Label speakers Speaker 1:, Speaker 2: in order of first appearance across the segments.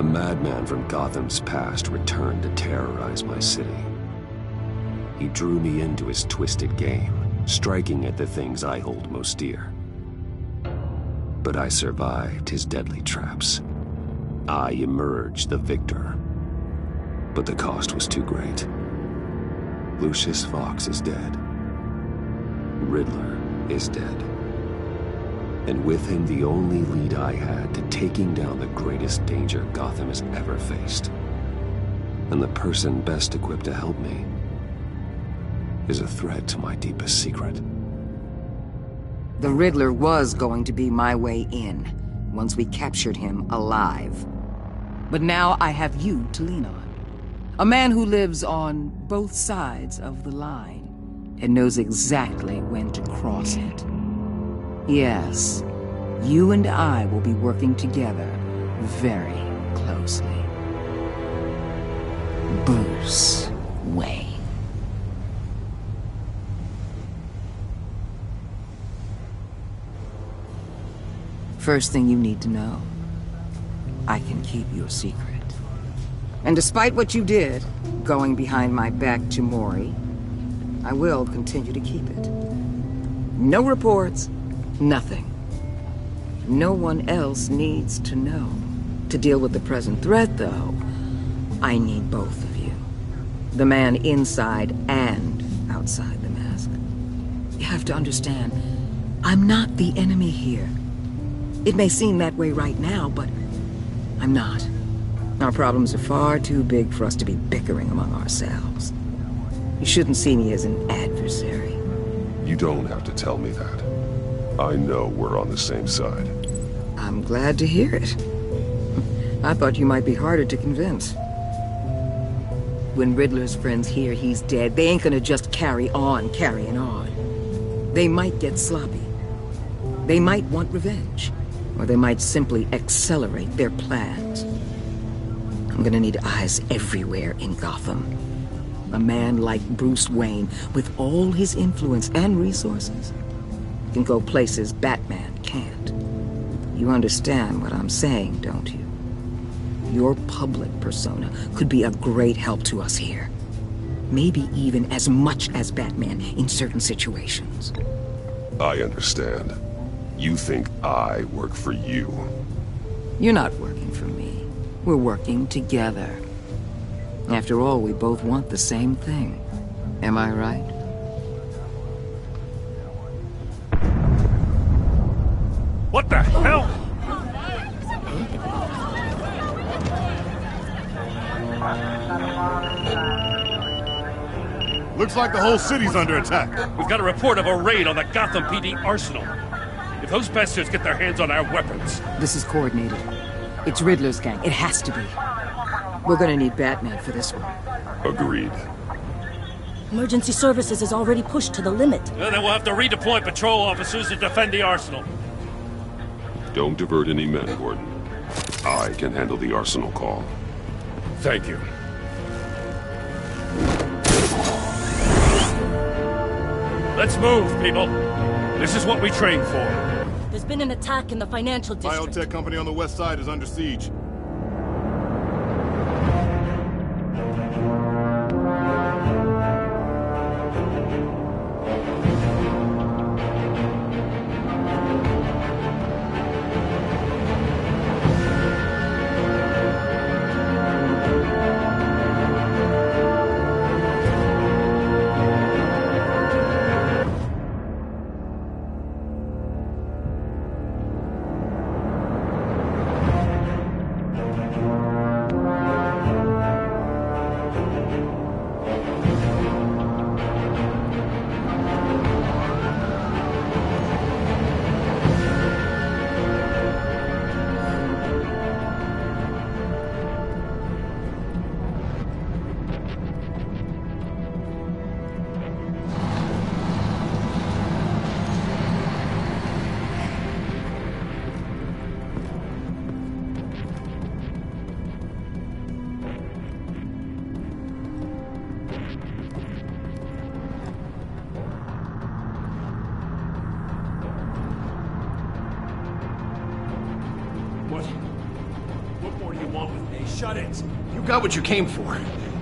Speaker 1: madman from Gotham's past returned to terrorize my city. He drew me into his twisted game, striking at the things I hold most dear. But I survived his deadly traps. I emerged the victor. But the cost was too great. Lucius Fox is dead. Riddler is dead. And with him the only lead I had to taking down the greatest danger Gotham has ever faced. And the person best equipped to help me is a threat to my deepest secret.
Speaker 2: The Riddler was going to be my way in, once we captured him alive. But now I have you to lean on. A man who lives on both sides of the line, and knows exactly when to cross it. Yes, you and I will be working together very closely. Bruce Wayne. First thing you need to know, I can keep your secret. And despite what you did, going behind my back to Mori, I will continue to keep it. No reports, nothing. No one else needs to know. To deal with the present threat, though, I need both of you. The man inside and outside the mask. You have to understand, I'm not the enemy here. It may seem that way right now, but I'm not. Our problems are far too big for us to be bickering among ourselves. You shouldn't see me as an adversary.
Speaker 1: You don't have to tell me that. I know we're on the same side.
Speaker 2: I'm glad to hear it. I thought you might be harder to convince. When Riddler's friends hear he's dead, they ain't gonna just carry on carrying on. They might get sloppy. They might want revenge. Or they might simply accelerate their plans. I'm gonna need eyes everywhere in Gotham. A man like Bruce Wayne, with all his influence and resources, can go places Batman can't. You understand what I'm saying, don't you? Your public persona could be a great help to us here. Maybe even as much as Batman in certain situations.
Speaker 1: I understand. You think I work for you.
Speaker 2: You're not working for me. We're working together. After all, we both want the same thing. Am I right?
Speaker 3: What the hell?
Speaker 4: Looks like the whole city's under attack.
Speaker 3: We've got a report of a raid on the Gotham PD arsenal. If those bastards get their hands on our weapons...
Speaker 2: This is coordinated. It's Riddler's gang. It has to be. We're gonna need Batman for this one.
Speaker 1: Agreed.
Speaker 5: Emergency services is already pushed to the limit.
Speaker 3: Then we'll have to redeploy patrol officers to defend the arsenal.
Speaker 1: Don't divert any men, Gordon. I can handle the arsenal call.
Speaker 3: Thank you. Let's move, people. This is what we trained for.
Speaker 5: There's been an attack in the financial district.
Speaker 4: Biotech company on the west side is under siege.
Speaker 6: shut it.
Speaker 7: You got what you came for.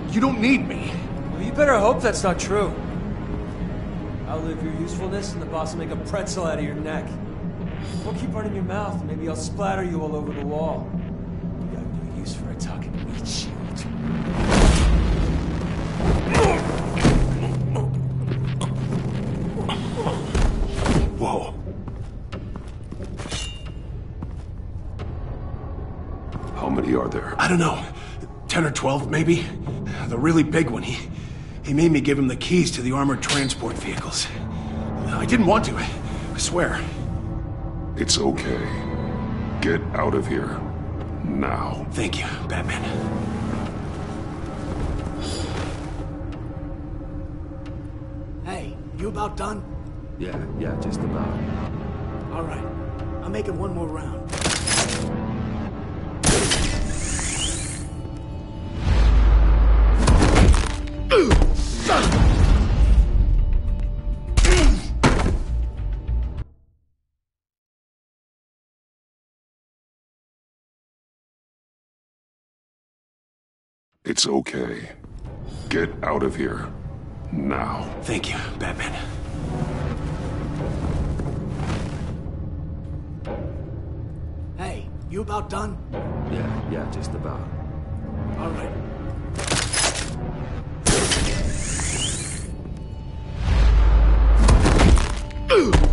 Speaker 7: You don't need me.
Speaker 6: Well, you better hope that's not true. I'll live your usefulness and the boss will make a pretzel out of your neck. Or keep running your mouth, maybe I'll splatter you all over the wall. You got no use for a talking meat shield.
Speaker 7: Whoa.
Speaker 1: How many are there?
Speaker 7: I don't know. 10 or 12, maybe? The really big one, he made me give him the keys to the armored transport vehicles. I didn't want to, I swear.
Speaker 1: It's okay. Get out of here. Now.
Speaker 7: Thank you, Batman.
Speaker 8: Hey, you about done?
Speaker 1: Yeah, just about.
Speaker 8: All right. I'm making one more round.
Speaker 7: Son of a...
Speaker 1: It's okay. Get out of here. Now.
Speaker 7: Thank you, Batman.
Speaker 8: Hey, you about done?
Speaker 1: Yeah, just about.
Speaker 8: All right.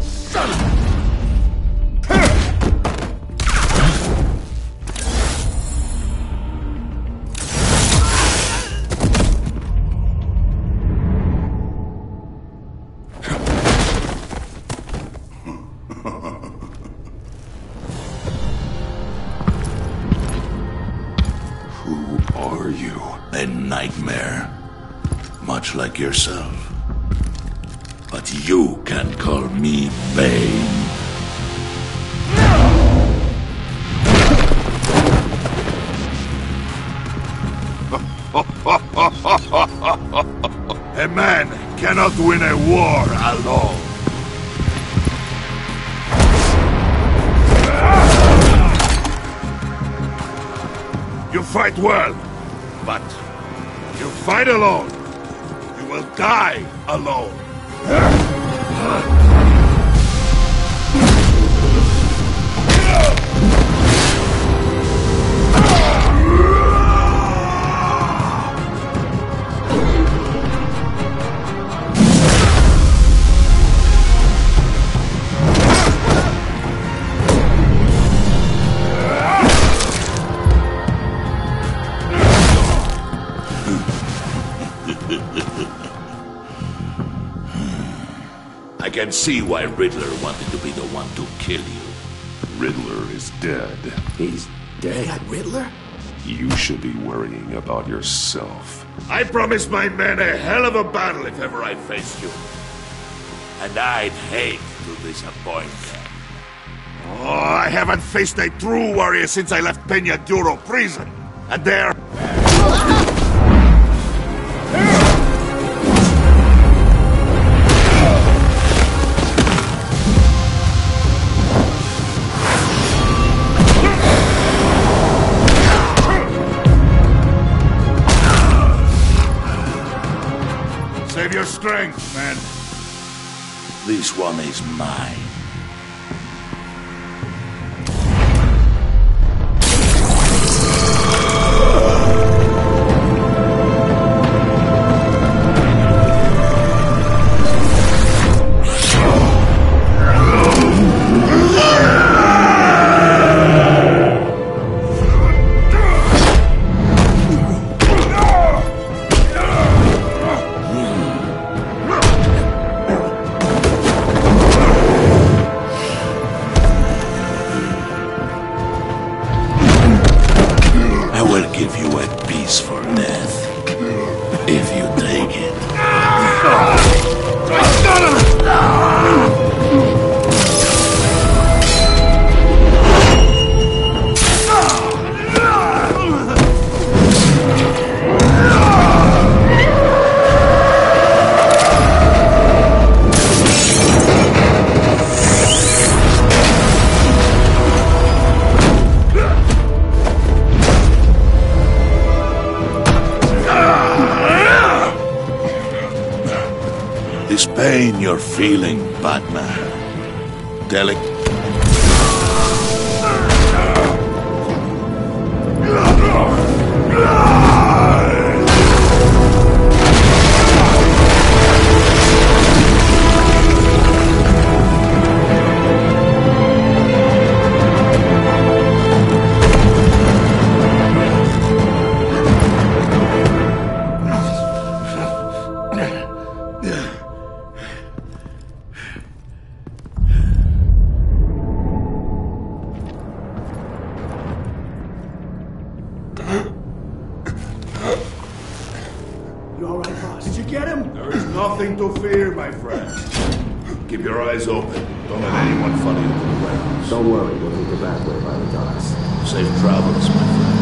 Speaker 7: Son of a...
Speaker 9: A nightmare, much like yourself. But you can call me Bane. A man cannot win a war alone. You fight well, but you fight alone. You will die alone. I can see why Riddler wanted to be the one to kill you.
Speaker 1: Riddler is dead.
Speaker 8: He's dead? They got Riddler?
Speaker 1: You should be worrying about yourself.
Speaker 9: I promised my men a hell of a battle if ever I faced you. And I'd hate to disappoint them. Oh, I haven't faced a true warrior since I left Peña Duro prison. And there... Save your strength, man. This one is mine. pain you're feeling, Batman.
Speaker 8: You alright, boss? Did you get him?
Speaker 9: There is nothing to fear, my friend. Keep your eyes open. Don't let anyone follow you to the warehouse.
Speaker 1: Don't worry, we'll take the back way by the docks.
Speaker 9: Safe travels, my friends.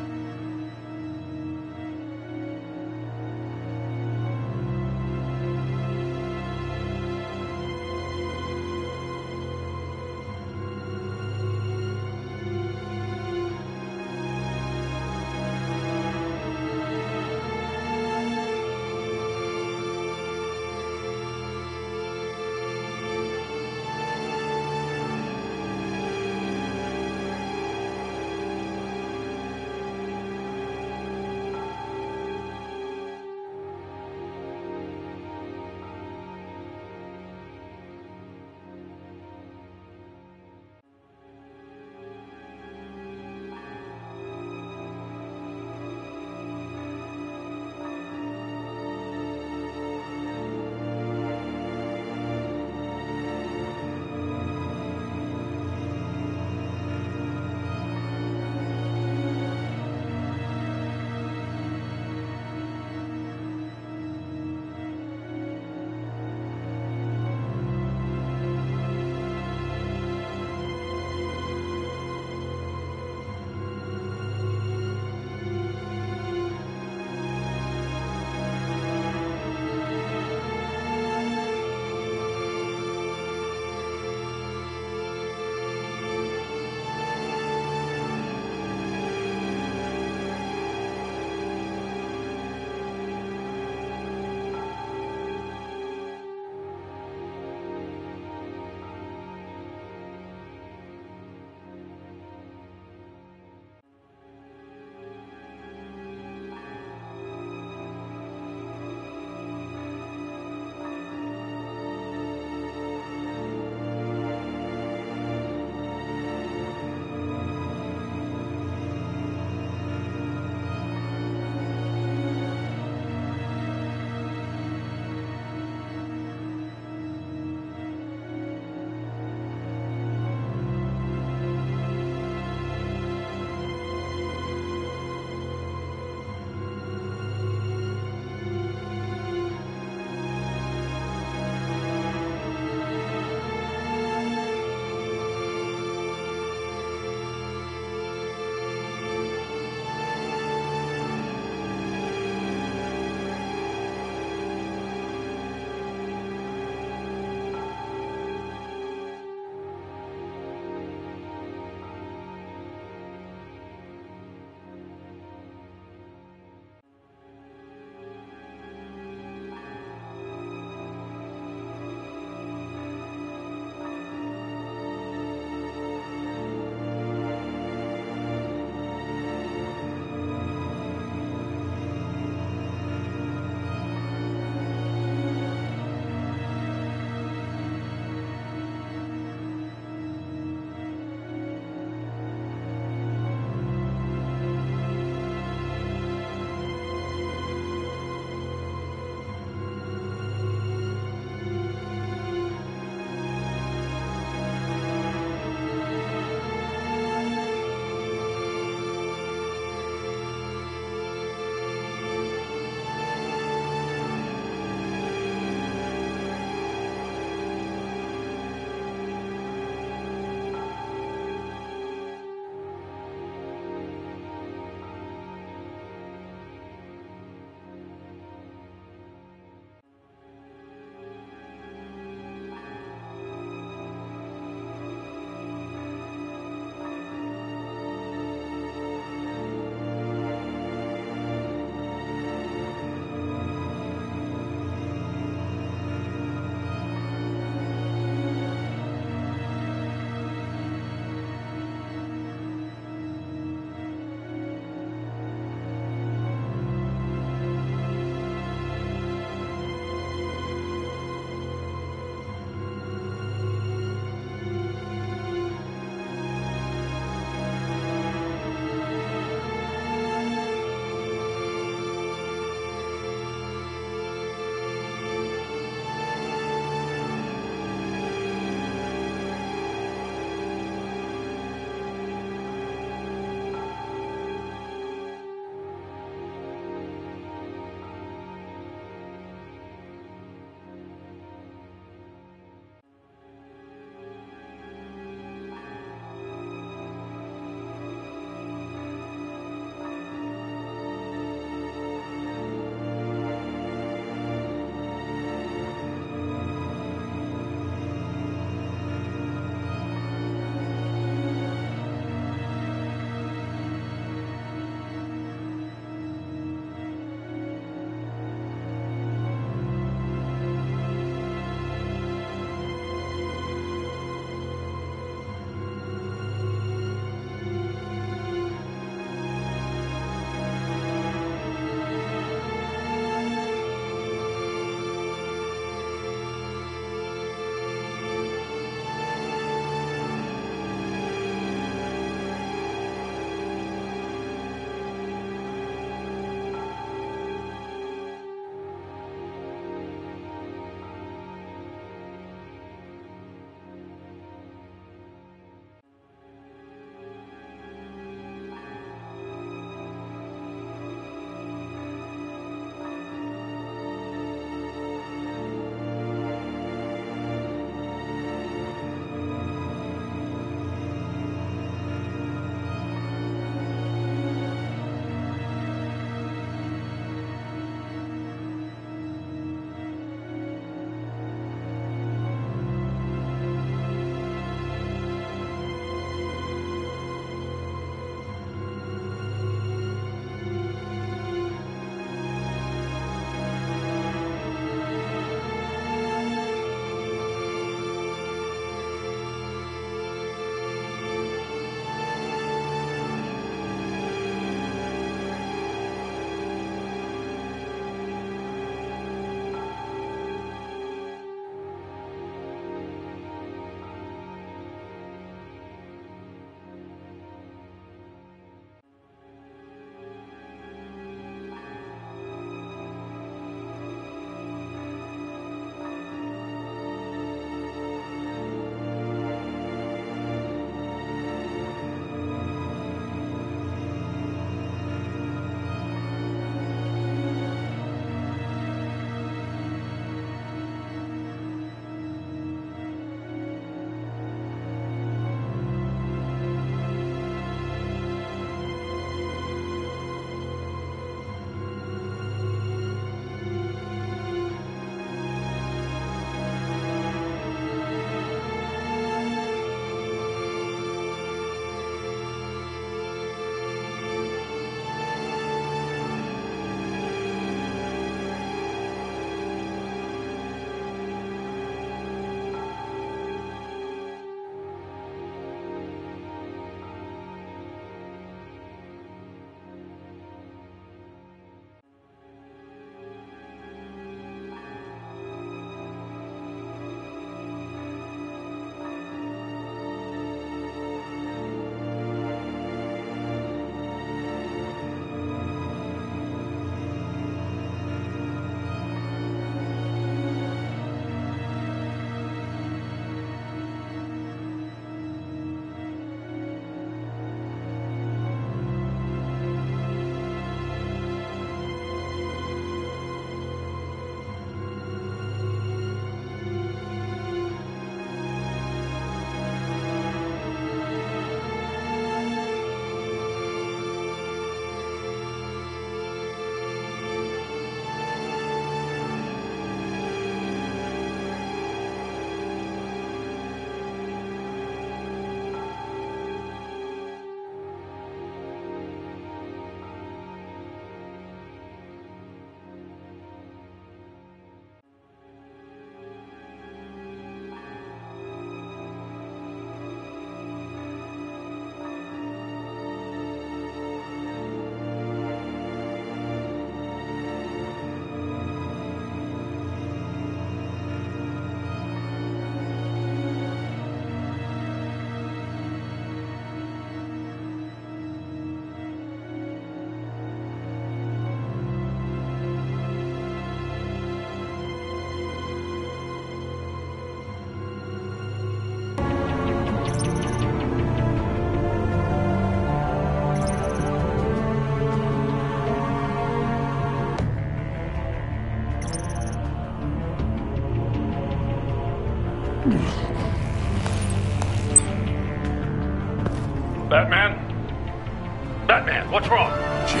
Speaker 3: Batman, what's wrong?
Speaker 9: Jim.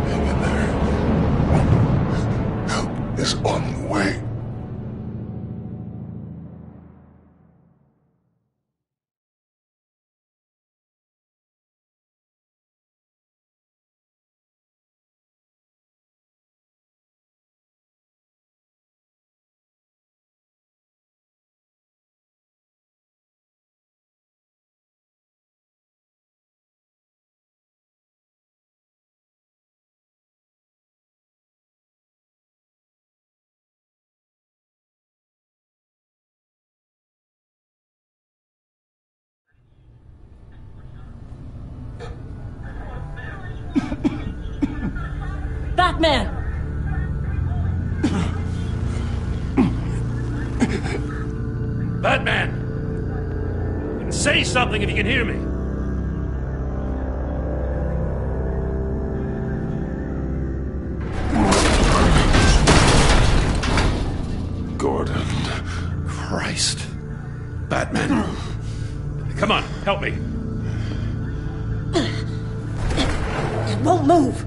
Speaker 9: Hang in there. Help is on the way.
Speaker 5: Batman!
Speaker 3: Batman! Say something if you can hear me.
Speaker 9: Gordon. Christ. Batman.
Speaker 3: Come on, help me.
Speaker 5: It won't move!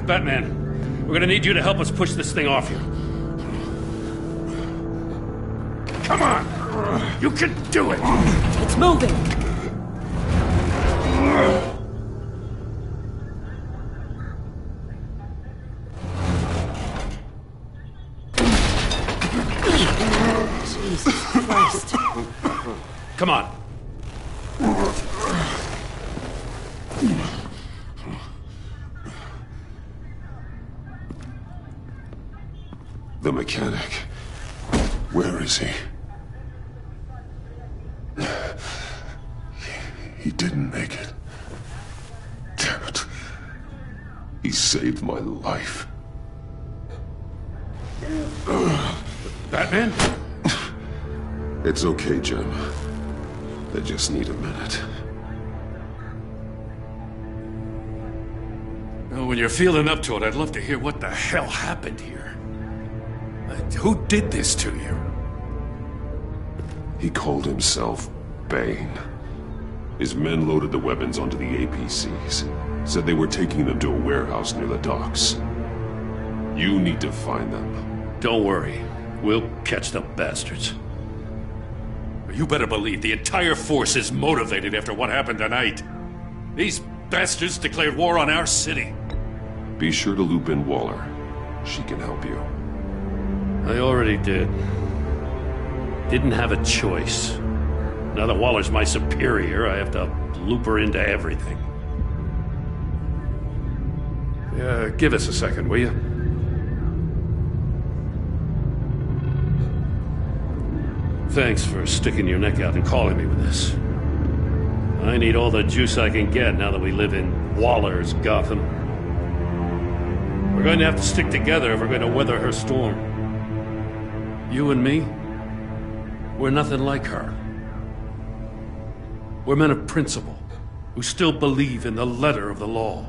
Speaker 3: Batman, we're gonna need you to help us push this thing off you. Come on! You can do it!
Speaker 5: It's moving! Jesus Christ.
Speaker 3: Come on.
Speaker 9: The mechanic. Where is he? He didn't make it. Damn it. He saved my life.
Speaker 3: Batman?
Speaker 9: It's okay, Jim. They just need a minute.
Speaker 3: Well, when you're feeling up to it, I'd love to hear what the hell happened here. Who did this to you?
Speaker 9: He called himself Bane. His men loaded the weapons onto the APCs. Said they were taking them to a warehouse near the docks. You need to find them.
Speaker 3: Don't worry. We'll catch the bastards. You better believe the entire force is motivated after what happened tonight. These bastards declared war on our city.
Speaker 9: Be sure to loop in Waller. She can help you.
Speaker 3: I already did. Didn't have a choice. Now that Waller's my superior, I have to loop her into everything. Yeah, give us a second, will you? Thanks for sticking your neck out and calling me with this. I need all the juice I can get now that we live in Waller's Gotham. We're going to have to stick together if we're going to weather her storm. You and me, we're nothing like her. We're men of principle, who still believe in the letter of the law.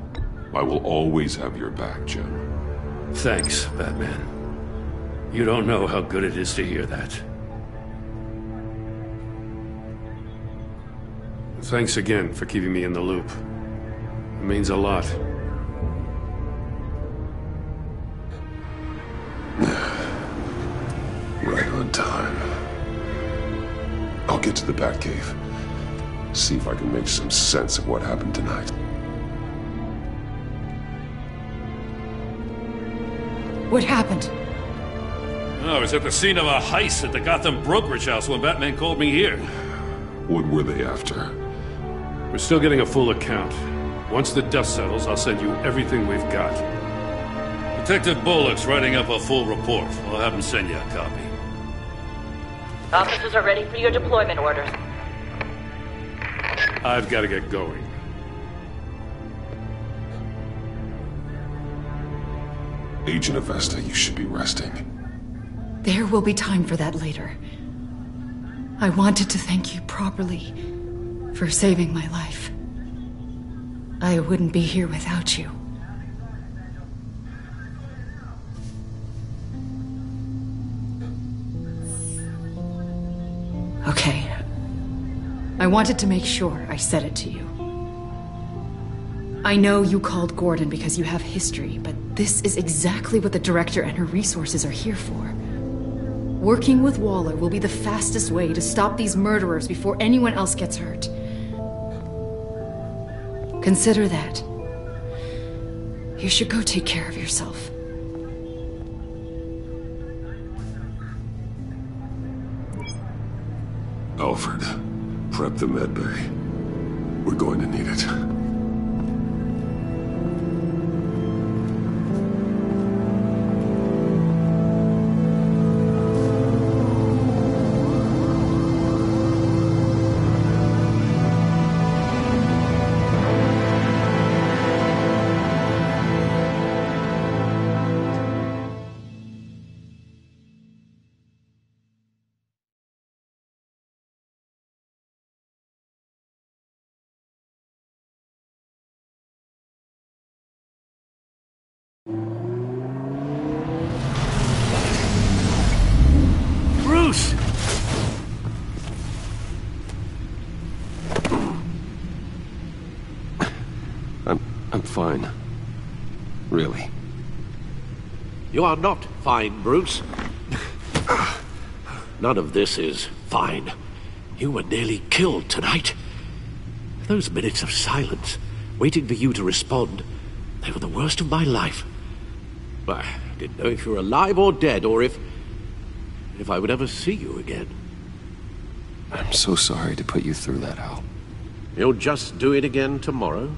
Speaker 9: I will always have your back, Jim.
Speaker 3: Thanks, Batman. You don't know how good it is to hear that. Thanks again for keeping me in the loop. It means a lot.
Speaker 9: Right on time. I'll get to the Batcave. See if I can make some sense of what happened tonight.
Speaker 2: What happened?
Speaker 3: I was at the scene of a heist at the Gotham brokerage house when Batman called me here.
Speaker 9: What were they after?
Speaker 3: We're still getting a full account. Once the dust settles, I'll send you everything we've got. Detective Bullock's writing up a full report. I'll have him send you a copy.
Speaker 10: Officers are ready for your deployment orders.
Speaker 3: I've got to get going.
Speaker 9: Agent Avesta, you should be resting.
Speaker 11: There will be time for that later. I wanted to thank you properly for saving my life. I wouldn't be here without you. Okay. I wanted to make sure I said it to you. I know you called Gordon because you have history, but this is exactly what the Director and her resources are here for. Working with Waller will be the fastest way to stop these murderers before anyone else gets hurt. Consider that. You should go take care of yourself.
Speaker 1: Alfred, prep the medbay. We're going to need it.
Speaker 3: Bruce!
Speaker 1: I'm fine. Really.
Speaker 12: You are not fine, Bruce. None of this is fine. You were nearly killed tonight. Those minutes of silence, waiting for you to respond, they were the worst of my life. I didn't know if you were alive or dead, or if I would ever see you again.
Speaker 1: I'm so sorry to put you through that, Al.
Speaker 12: You'll just do it again tomorrow?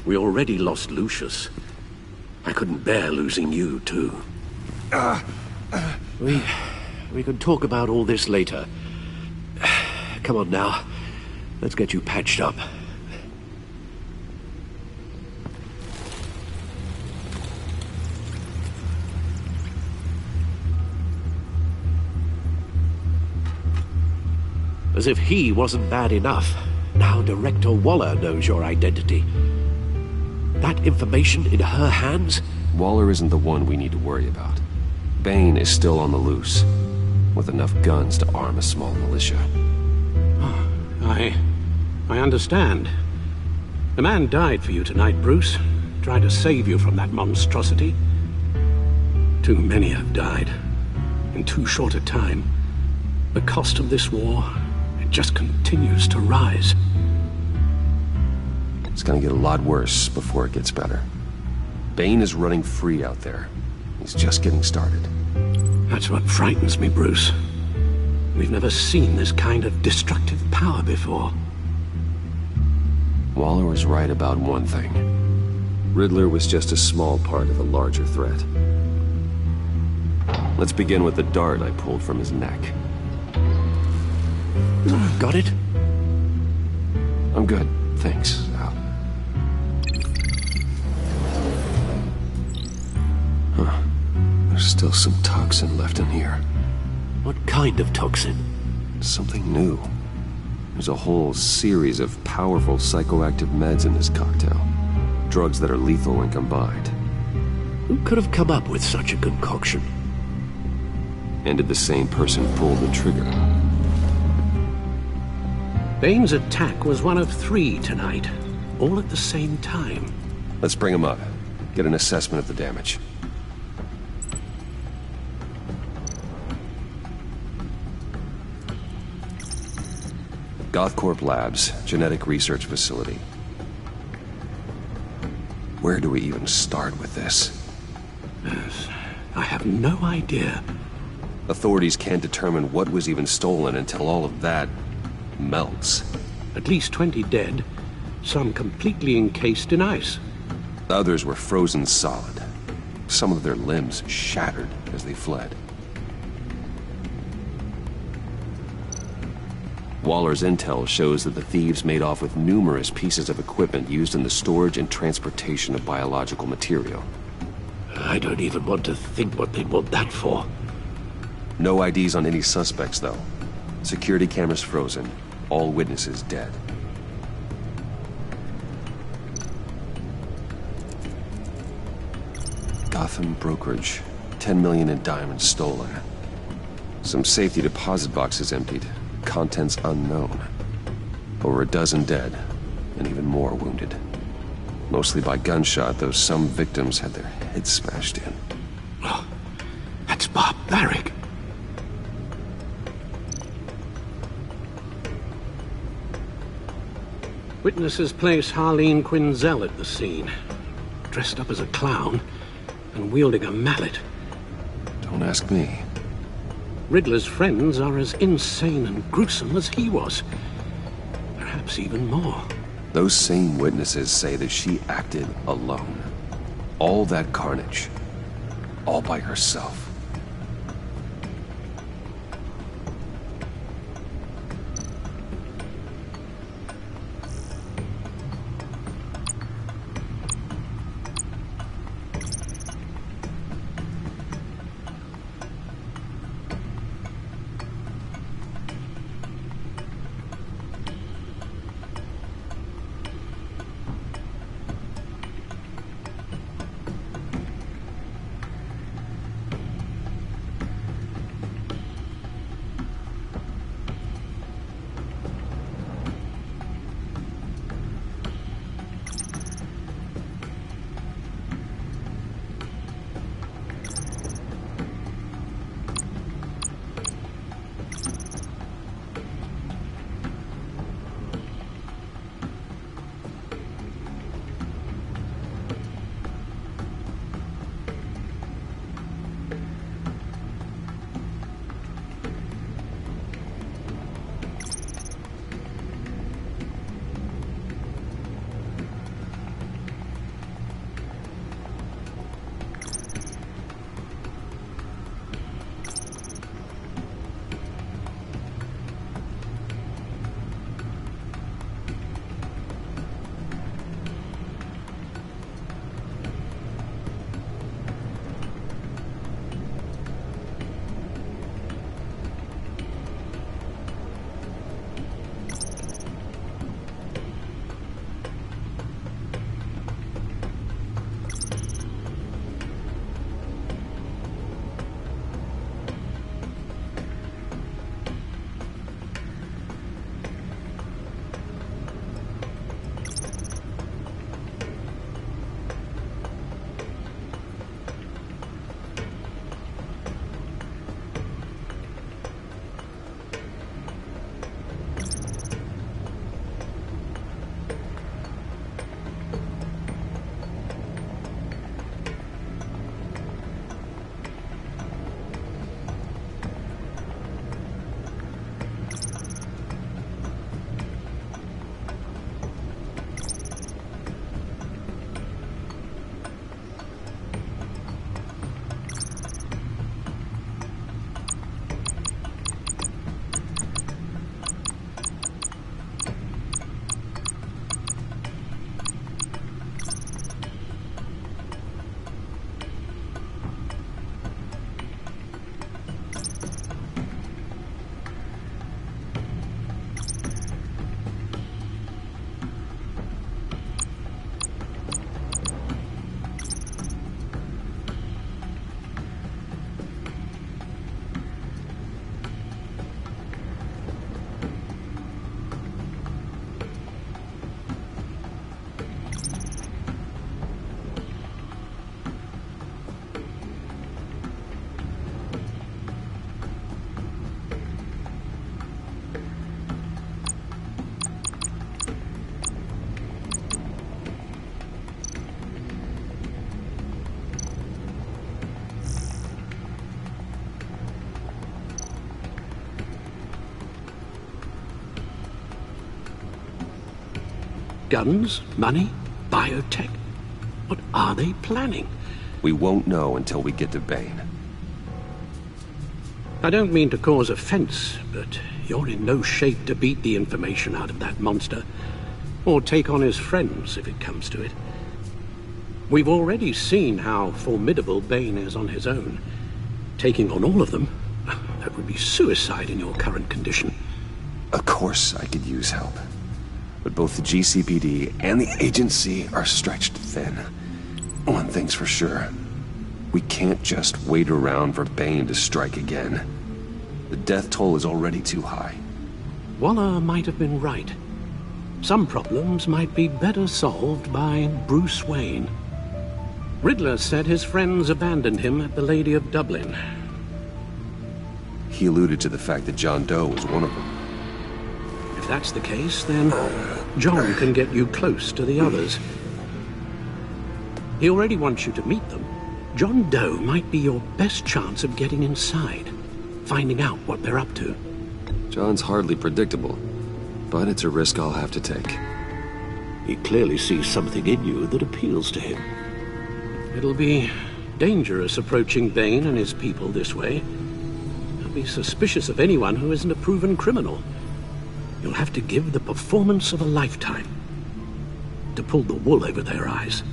Speaker 12: We already lost Lucius. I couldn't bear losing you, too. We can talk about all this later. Come on now. Let's get you patched up. As if he wasn't bad enough, now Director Waller knows your identity. That information in her hands?
Speaker 1: Waller isn't the one we need to worry about. Bane is still on the loose, with enough guns to arm a small militia.
Speaker 12: I understand. The man died for you tonight, Bruce. Tried to save you from that monstrosity. Too many have died. In too short a time. The cost of this war, it just continues to rise.
Speaker 1: It's gonna get a lot worse before it gets better. Bane is running free out there. He's just getting started.
Speaker 12: That's what frightens me, Bruce. We've never seen this kind of destructive power before.
Speaker 1: Waller was right about one thing. Riddler was just a small part of a larger threat. Let's begin with the dart I pulled from his neck.
Speaker 12: Got it?
Speaker 1: I'm good, thanks, Al. Huh. There's still some toxin left in here.
Speaker 12: What kind of toxin?
Speaker 1: Something new. There's a whole series of powerful psychoactive meds in this cocktail. Drugs that are lethal when combined.
Speaker 12: Who could have come up with such a concoction?
Speaker 1: And did the same person pull the trigger?
Speaker 12: Bane's attack was one of 3 tonight, all at the same time.
Speaker 1: Let's bring him up. Get an assessment of the damage. Gothcorp Labs, genetic research facility. Where do we even start with this?
Speaker 12: Yes, I have no idea.
Speaker 1: Authorities can't determine what was even stolen until all of that melts.
Speaker 12: At least 20 dead, some completely encased in ice.
Speaker 1: Others were frozen solid. Some of their limbs shattered as they fled. Waller's intel shows that the thieves made off with numerous pieces of equipment used in the storage and transportation of biological material.
Speaker 12: I don't even want to think what they'd want that for.
Speaker 1: No IDs on any suspects, though. Security cameras frozen. All witnesses dead. Gotham Brokerage. 10 million in diamonds stolen. Some safety deposit boxes emptied. Contents unknown. Over a dozen dead, and even more wounded. Mostly by gunshot, though some victims had their heads smashed in.
Speaker 12: Oh, that's barbaric. Witnesses place Harleen Quinzel at the scene, dressed up as a clown and wielding a mallet.
Speaker 1: Don't ask me.
Speaker 12: Riddler's friends are as insane and gruesome as he was. Perhaps even more.
Speaker 1: Those same witnesses say that she acted alone. All that carnage. All by herself.
Speaker 12: Guns, money, biotech. What are they planning?
Speaker 1: We won't know until we get to Bane.
Speaker 12: I don't mean to cause offense, but you're in no shape to beat the information out of that monster, or take on his friends if it comes to it. We've already seen how formidable Bane is on his own. Taking on all of them, that would be suicide in your current condition.
Speaker 1: Of course I could use help. But both the GCPD and the agency are stretched thin. One thing's for sure. We can't just wait around for Bane to strike again. The death toll is already too high.
Speaker 12: Waller might have been right. Some problems might be better solved by Bruce Wayne. Riddler said his friends abandoned him at the Lady of Dublin.
Speaker 1: He alluded to the fact that John Doe was one of them.
Speaker 12: If that's the case, then John can get you close to the others. He already wants you to meet them. John Doe might be your best chance of getting inside, finding out what they're up to.
Speaker 1: John's hardly predictable, but it's a risk I'll have to take.
Speaker 12: He clearly sees something in you that appeals to him. It'll be dangerous approaching Bane and his people this way. They'll be suspicious of anyone who isn't a proven criminal. You'll have to give the performance of a lifetime to pull the wool over their eyes.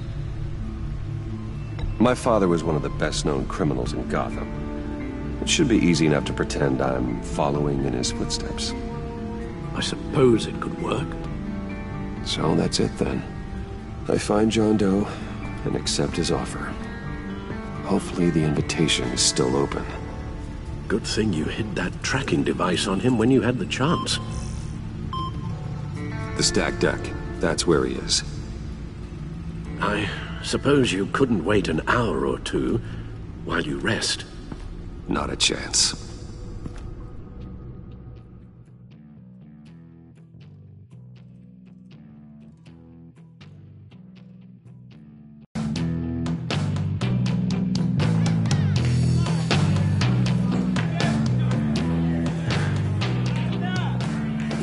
Speaker 1: My father was one of the best-known criminals in Gotham. It should be easy enough to pretend I'm following in his footsteps.
Speaker 12: I suppose it could work.
Speaker 1: So that's it then. I find John Doe and accept his offer. Hopefully the invitation is still open.
Speaker 12: Good thing you hid that tracking device on him when you had the chance.
Speaker 1: The stacked deck. That's where he is.
Speaker 12: I suppose you couldn't wait an hour or two while you rest.
Speaker 1: Not a chance.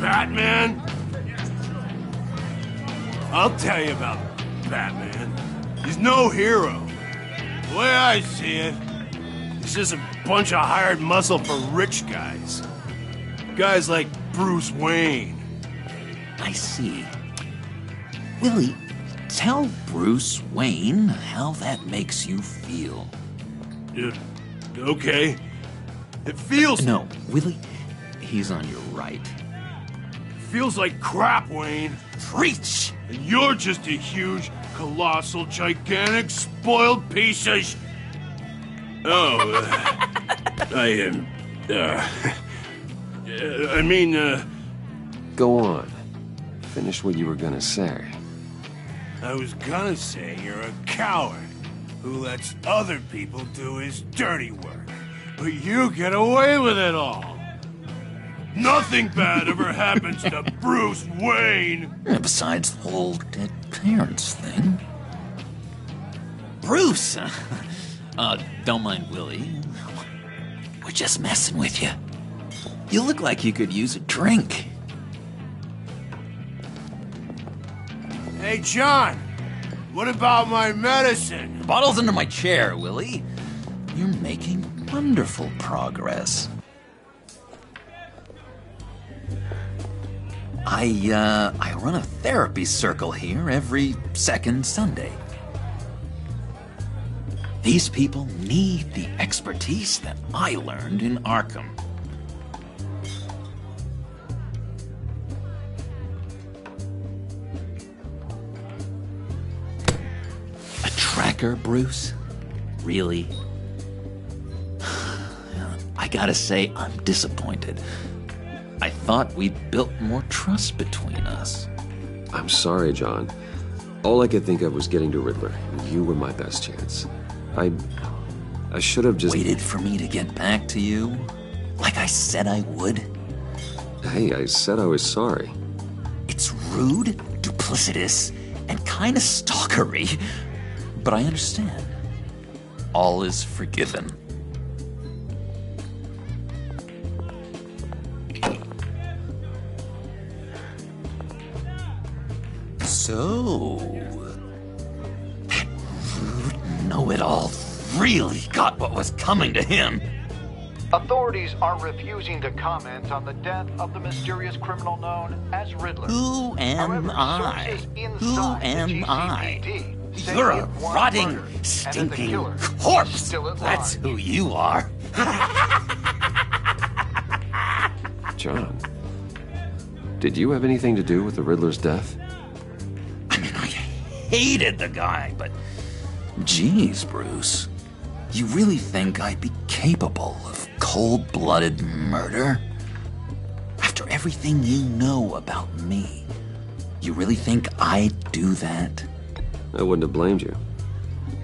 Speaker 7: Batman? I'll tell you about Batman. He's no hero. The way I see it, he's just a bunch of hired muscle for rich guys. Guys like Bruce Wayne.
Speaker 13: I see. Willie, tell Bruce Wayne how that makes you feel.
Speaker 7: Okay. It feels...
Speaker 13: No, Willie, he's on your right.
Speaker 7: Feels like crap, Wayne.
Speaker 13: Preach!
Speaker 7: And you're just a huge, colossal, gigantic, spoiled piece of
Speaker 1: Go on. Finish what you were gonna say.
Speaker 7: I was gonna say you're a coward who lets other people do his dirty work. But you get away with it all. Nothing bad ever happens to Bruce Wayne!
Speaker 13: Besides the whole dead parents thing. Bruce! Don't mind Willie. We're just messing with you. You look like you could use a drink.
Speaker 7: Hey, John! What about my medicine?
Speaker 13: The bottle's under my chair, Willie. You're making wonderful progress. I run a therapy circle here every second Sunday. These people need the expertise that I learned in Arkham. A tracker, Bruce? Really? I gotta say, I'm disappointed. I thought we'd built more trust between us.
Speaker 1: I'm sorry, John. All I could think of was getting to Riddler. You were my best chance. I should have just...
Speaker 13: Waited for me to get back to you? Like I said I would?
Speaker 1: Hey, I said I was sorry.
Speaker 13: It's rude, duplicitous, and kind of stalkery. But I understand. All is forgiven. So, that rude know-it-all really got what was coming to him.
Speaker 14: Authorities are refusing to comment on the death of the mysterious criminal known as Riddler.
Speaker 13: Who am I? Who am I? You're a rotting, stinking corpse. That's who you are.
Speaker 1: John, did you have anything to do with the Riddler's death?
Speaker 13: I hated the guy, but geez, Bruce. You really think I'd be capable of cold-blooded murder? After everything you know about me, you really think I'd do that?
Speaker 1: I wouldn't have blamed you.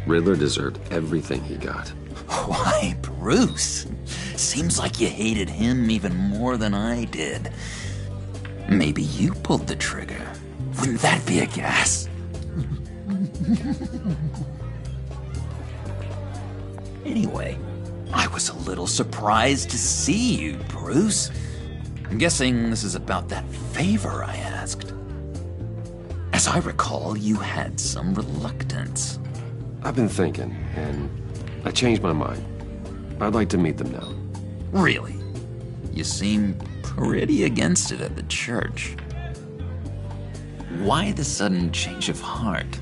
Speaker 1: Riddler deserved everything he got.
Speaker 13: Why, Bruce? Seems like you hated him even more than I did. Maybe you pulled the trigger. Wouldn't that be a gas? Anyway, I was a little surprised to see you, Bruce. I'm guessing this is about that favor I asked. As I recall, you had some reluctance.
Speaker 1: I've been thinking, and I changed my mind. I'd like to meet them now.
Speaker 13: Really? You seem pretty against it at the church. Why the sudden change of heart?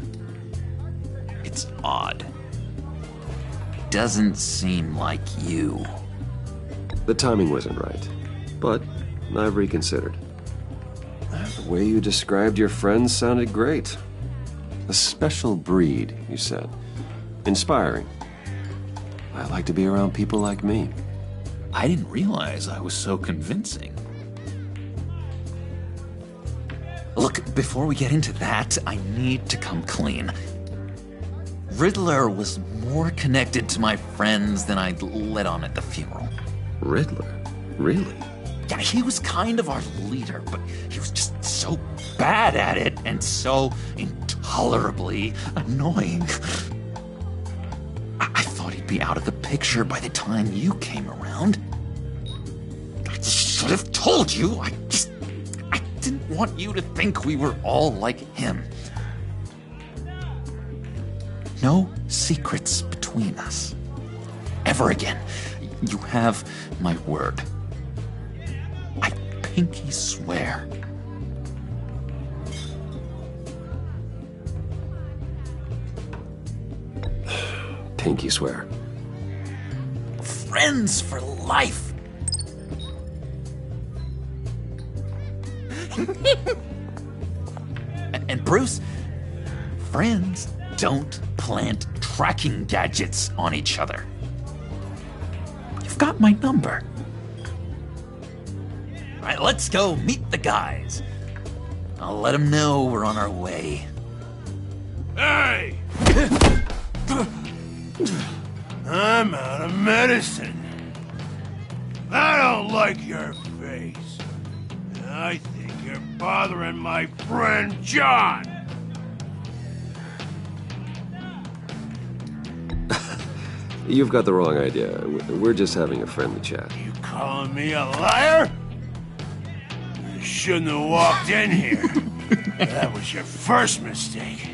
Speaker 13: It's odd. Doesn't seem like you.
Speaker 1: The timing wasn't right, but I've reconsidered. The way you described your friends sounded great. A special breed, you said. Inspiring. I like to be around people like me.
Speaker 13: I didn't realize I was so convincing. Look, before we get into that, I need to come clean. Riddler was more connected to my friends than I'd let on at the funeral.
Speaker 1: Riddler? Really?
Speaker 13: Yeah, he was kind of our leader, but he was just so bad at it and so intolerably annoying. I thought he'd be out of the picture by the time you came around. I should have told you. I didn't want you to think we were all like him. No secrets between us. Ever again. You have my word. I pinky swear.
Speaker 1: Pinky swear.
Speaker 13: Friends for life. And Bruce, friends don't plant tracking gadgets on each other. You've got my number. All right, let's go meet the guys. I'll let them know we're on our way.
Speaker 7: Hey! I'm out of medicine. I don't like your face. I think you're bothering my friend John.
Speaker 1: You've got the wrong idea. We're just having a friendly chat.
Speaker 7: You calling me a liar? You shouldn't have walked in here. That was your first mistake.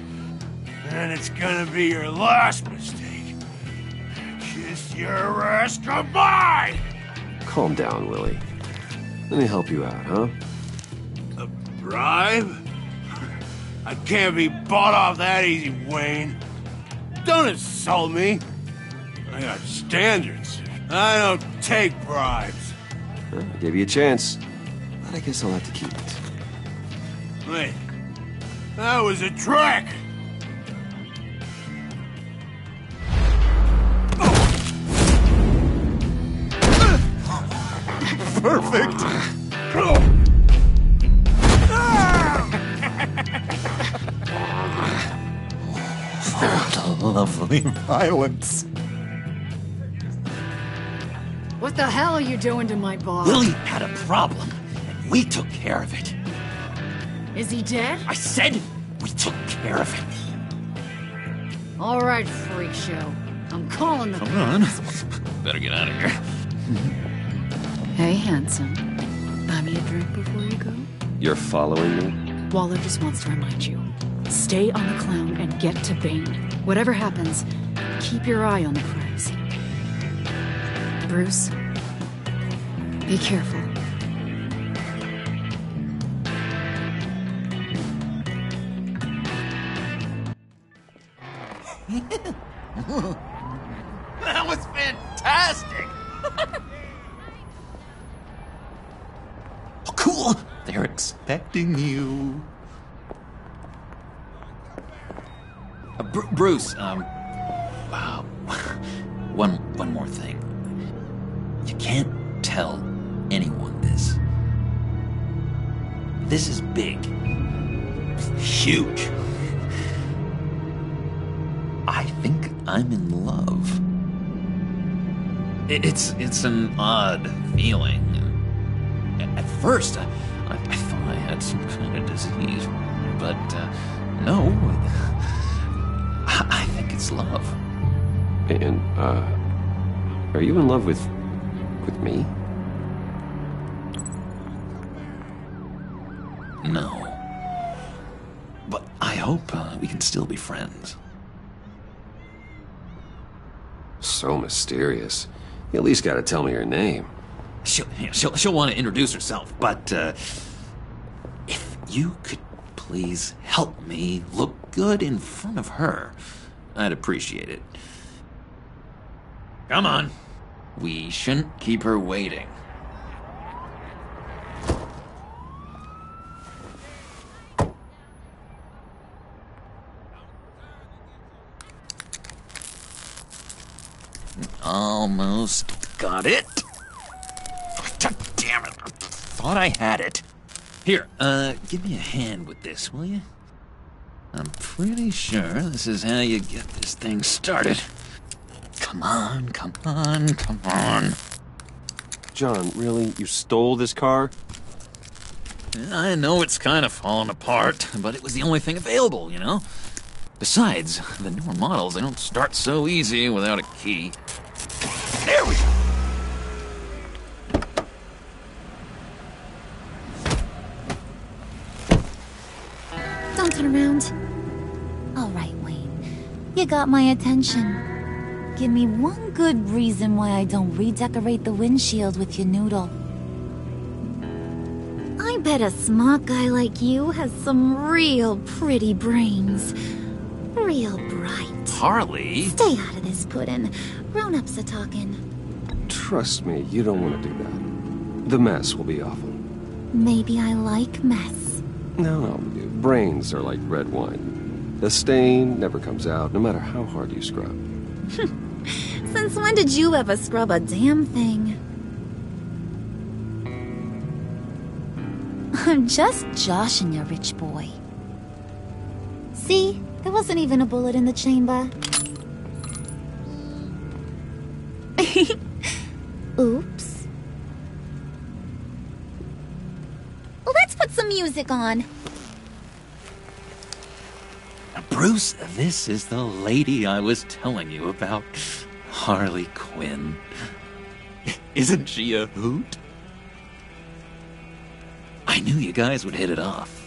Speaker 7: And it's gonna be your last mistake. Kiss your ass goodbye!
Speaker 1: Calm down, Willie. Let me help you out, huh?
Speaker 7: A bribe? I can't be bought off that easy, Wayne. Don't insult me. I got standards. I don't take bribes.
Speaker 1: Well, I gave you a chance, but I guess I'll have to keep it.
Speaker 7: Wait. That was a trick! Perfect!
Speaker 13: Oh, lovely violence.
Speaker 11: What the hell are you doing to my boss?
Speaker 13: Willie had a problem, and we took care of it.
Speaker 11: Is he dead?
Speaker 13: I said we took care of it.
Speaker 11: All right, freak show. I'm calling the
Speaker 13: Come on. Better get out of here.
Speaker 11: Hey, handsome. Buy me a drink before you go?
Speaker 1: You're following me?
Speaker 11: Waller just wants to remind you. Stay on the clown and get to Bane. Whatever happens, keep your eye on the prize. Bruce, be careful.
Speaker 13: That was fantastic! Oh, cool! They're expecting you. Bruce, wow. One more thing. You can't tell anyone this. This is big. Huge. I think I'm in love. It's an odd feeling. At first, I thought I had some kind of disease, but no. I think it's love.
Speaker 1: And, are you in love with me?
Speaker 13: No. But I hope we can still be friends.
Speaker 1: So mysterious. You at least gotta tell me her name.
Speaker 13: She'll want to introduce herself, but if you could please help me look good in front of her, I'd appreciate it. Come on. We shouldn't keep her waiting. Almost got it. God damn it. I thought I had it. Here, give me a hand with this, will you? I'm pretty sure this is how you get this thing started. Come on, come on, come on.
Speaker 1: John, really? You stole this car?
Speaker 13: I know it's kind of falling apart, but it was the only thing available, you know? Besides, the newer models, they don't start so easy without a key. There we go!
Speaker 15: Don't turn around. All right, Wayne. You got my attention. Give me one good reason why I don't redecorate the windshield with your noodle. I bet a smart guy like you has some real pretty brains. Real bright.
Speaker 13: Harley?
Speaker 15: Stay out of this, Puddin'. Grown-ups are talking.
Speaker 1: Trust me, you don't want to do that. The mess will be awful.
Speaker 15: Maybe I like mess.
Speaker 1: No, brains are like red wine. The stain never comes out, no matter how hard you scrub.
Speaker 15: Since when did you ever scrub a damn thing? I'm just joshing you, rich boy. See? There wasn't even a bullet in the chamber. Oops. Well, let's put some music on.
Speaker 13: Bruce, this is the lady I was telling you about. Harley Quinn. Isn't she a hoot? I knew you guys would hit it off.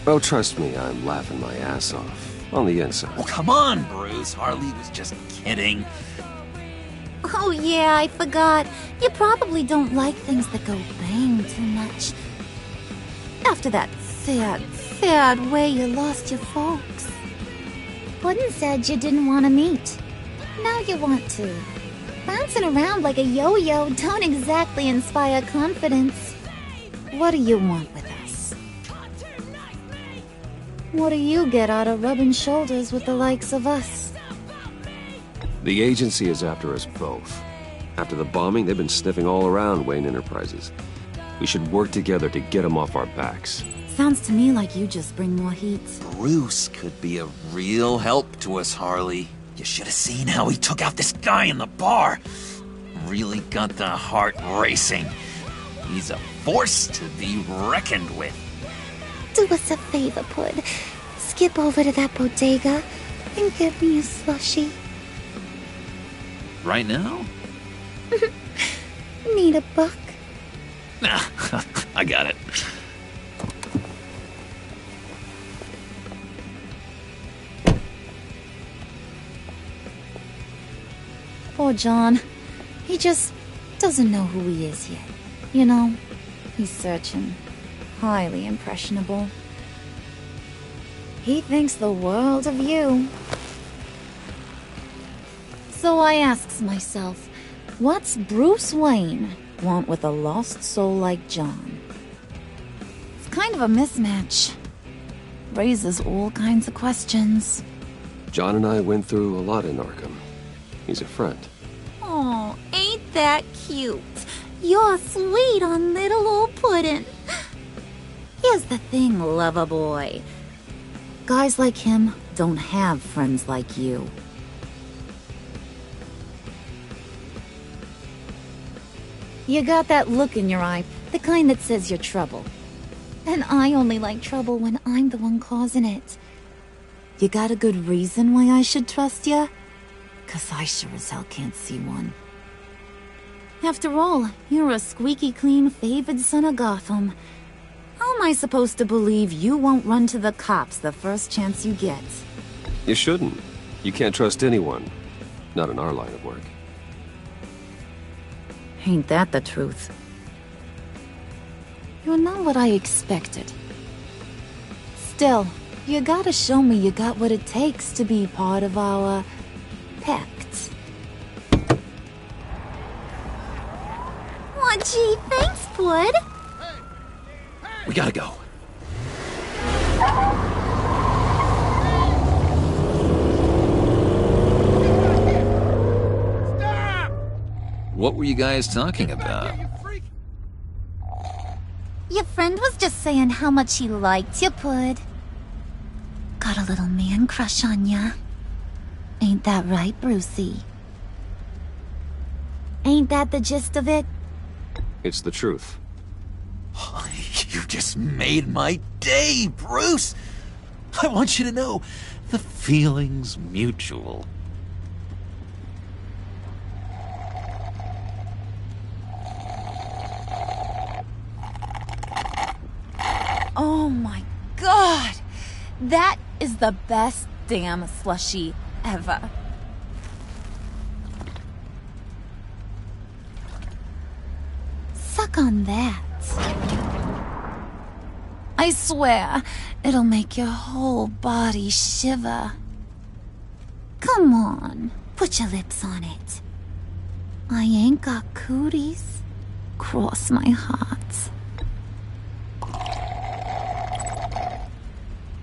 Speaker 1: Oh, trust me, I'm laughing my ass off. On the inside.
Speaker 13: Oh, come on, Bruce. Harley was just kidding.
Speaker 15: Oh yeah, I forgot. You probably don't like things that go bang too much. After that sad way you lost your folks. Puddin' said you didn't want to meet. Now you want to. Bouncing around like a yo-yo don't exactly inspire confidence. What do you want with us? What do you get out of rubbing shoulders with the likes of us?
Speaker 1: The agency is after us both. After the bombing, they've been sniffing all around Wayne Enterprises. We should work together to get them off our backs.
Speaker 15: Sounds to me like you just bring more heat.
Speaker 13: Bruce could be a real help to us, Harley. You should have seen how he took out this guy in the bar. Really got the heart racing. He's a force to be reckoned with.
Speaker 15: Do us a favor, Pud. Skip over to that bodega and get me a slushie.
Speaker 13: Right now?
Speaker 15: Need a buck?
Speaker 13: Nah, I got it.
Speaker 15: Poor John. He just doesn't know who he is yet. You know, he's searching. Highly impressionable. He thinks the world of you. So I asks myself, what's Bruce Wayne want with a lost soul like John? It's kind of a mismatch. Raises all kinds of questions.
Speaker 1: John and I went through a lot in Arkham. He's a friend.
Speaker 15: Oh, ain't that cute? You're sweet on little old Puddin'. Here's the thing, lover boy. Guys like him don't have friends like you. You got that look in your eye, the kind that says you're trouble. And I only like trouble when I'm the one causing it. You got a good reason why I should trust you? 'Cause I sure as hell can't see one. After all, you're a squeaky clean favored son of Gotham. How am I supposed to believe you won't run to the cops the first chance you get?
Speaker 1: You shouldn't. You can't trust anyone. Not in our line of work.
Speaker 15: Ain't that the truth? You're not what I expected. Still, you gotta show me you got what it takes to be part of our pact. Aw, gee, thanks, Bud.
Speaker 13: We gotta go. What were you guys talking about?
Speaker 15: Your friend was just saying how much he liked you, Pud. Got a little man crush on ya. Ain't that right, Brucey? Ain't that the gist of it?
Speaker 1: It's the truth.
Speaker 13: You just made my day, Bruce! I want you to know, the feeling's mutual.
Speaker 15: Oh my god! That is the best damn slushie ever. Suck on that. I swear, it'll make your whole body shiver. Come on, put your lips on it. I ain't got cooties. Cross my heart.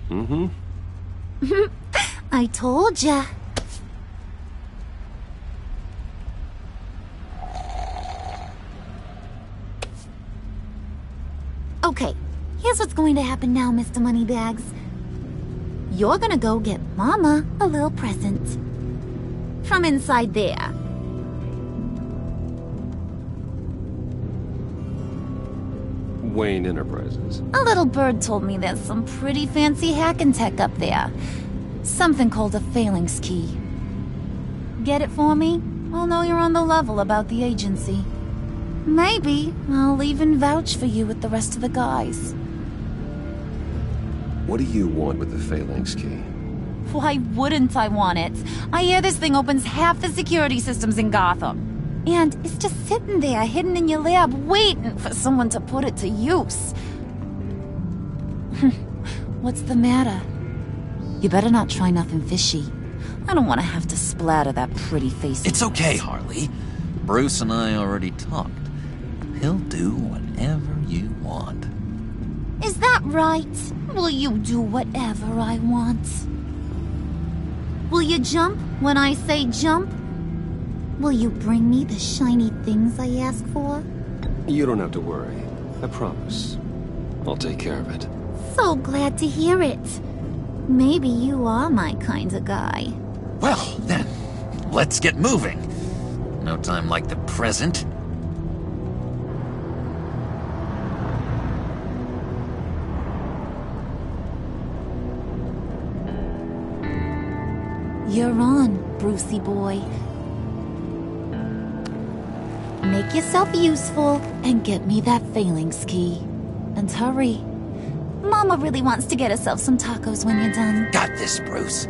Speaker 1: Mm-hmm.
Speaker 15: I told ya. Okay, here's what's going to happen now, Mr. Moneybags. You're gonna go get Mama a little present. From inside there.
Speaker 1: Wayne Enterprises.
Speaker 15: A little bird told me there's some pretty fancy hacking tech up there. Something called a Phalanx key. Get it for me? I'll know you're on the level about the agency. Maybe I'll even vouch for you with the rest of the guys.
Speaker 1: What do you want with the Phalanx key?
Speaker 15: Why wouldn't I want it? I hear this thing opens half the security systems in Gotham. And it's just sitting there, hidden in your lab, waiting for someone to put it to use. What's the matter? You better not try nothing fishy. I don't want to have to splatter that pretty face.
Speaker 13: It's okay, Harley. Bruce and I already talked. He'll do whatever you want.
Speaker 15: Is that right? Will you do whatever I want? Will you jump when I say jump? Will you bring me the shiny things I ask for?
Speaker 1: You don't have to worry. I promise. I'll take care of it.
Speaker 15: So glad to hear it. Maybe you are my kind of guy.
Speaker 13: Well, then, let's get moving. No time like the present.
Speaker 15: You're on, Brucey boy. Make yourself useful and get me that Phalanx key. And hurry. Mama really wants to get herself some tacos when you're done.
Speaker 13: Got this, Bruce.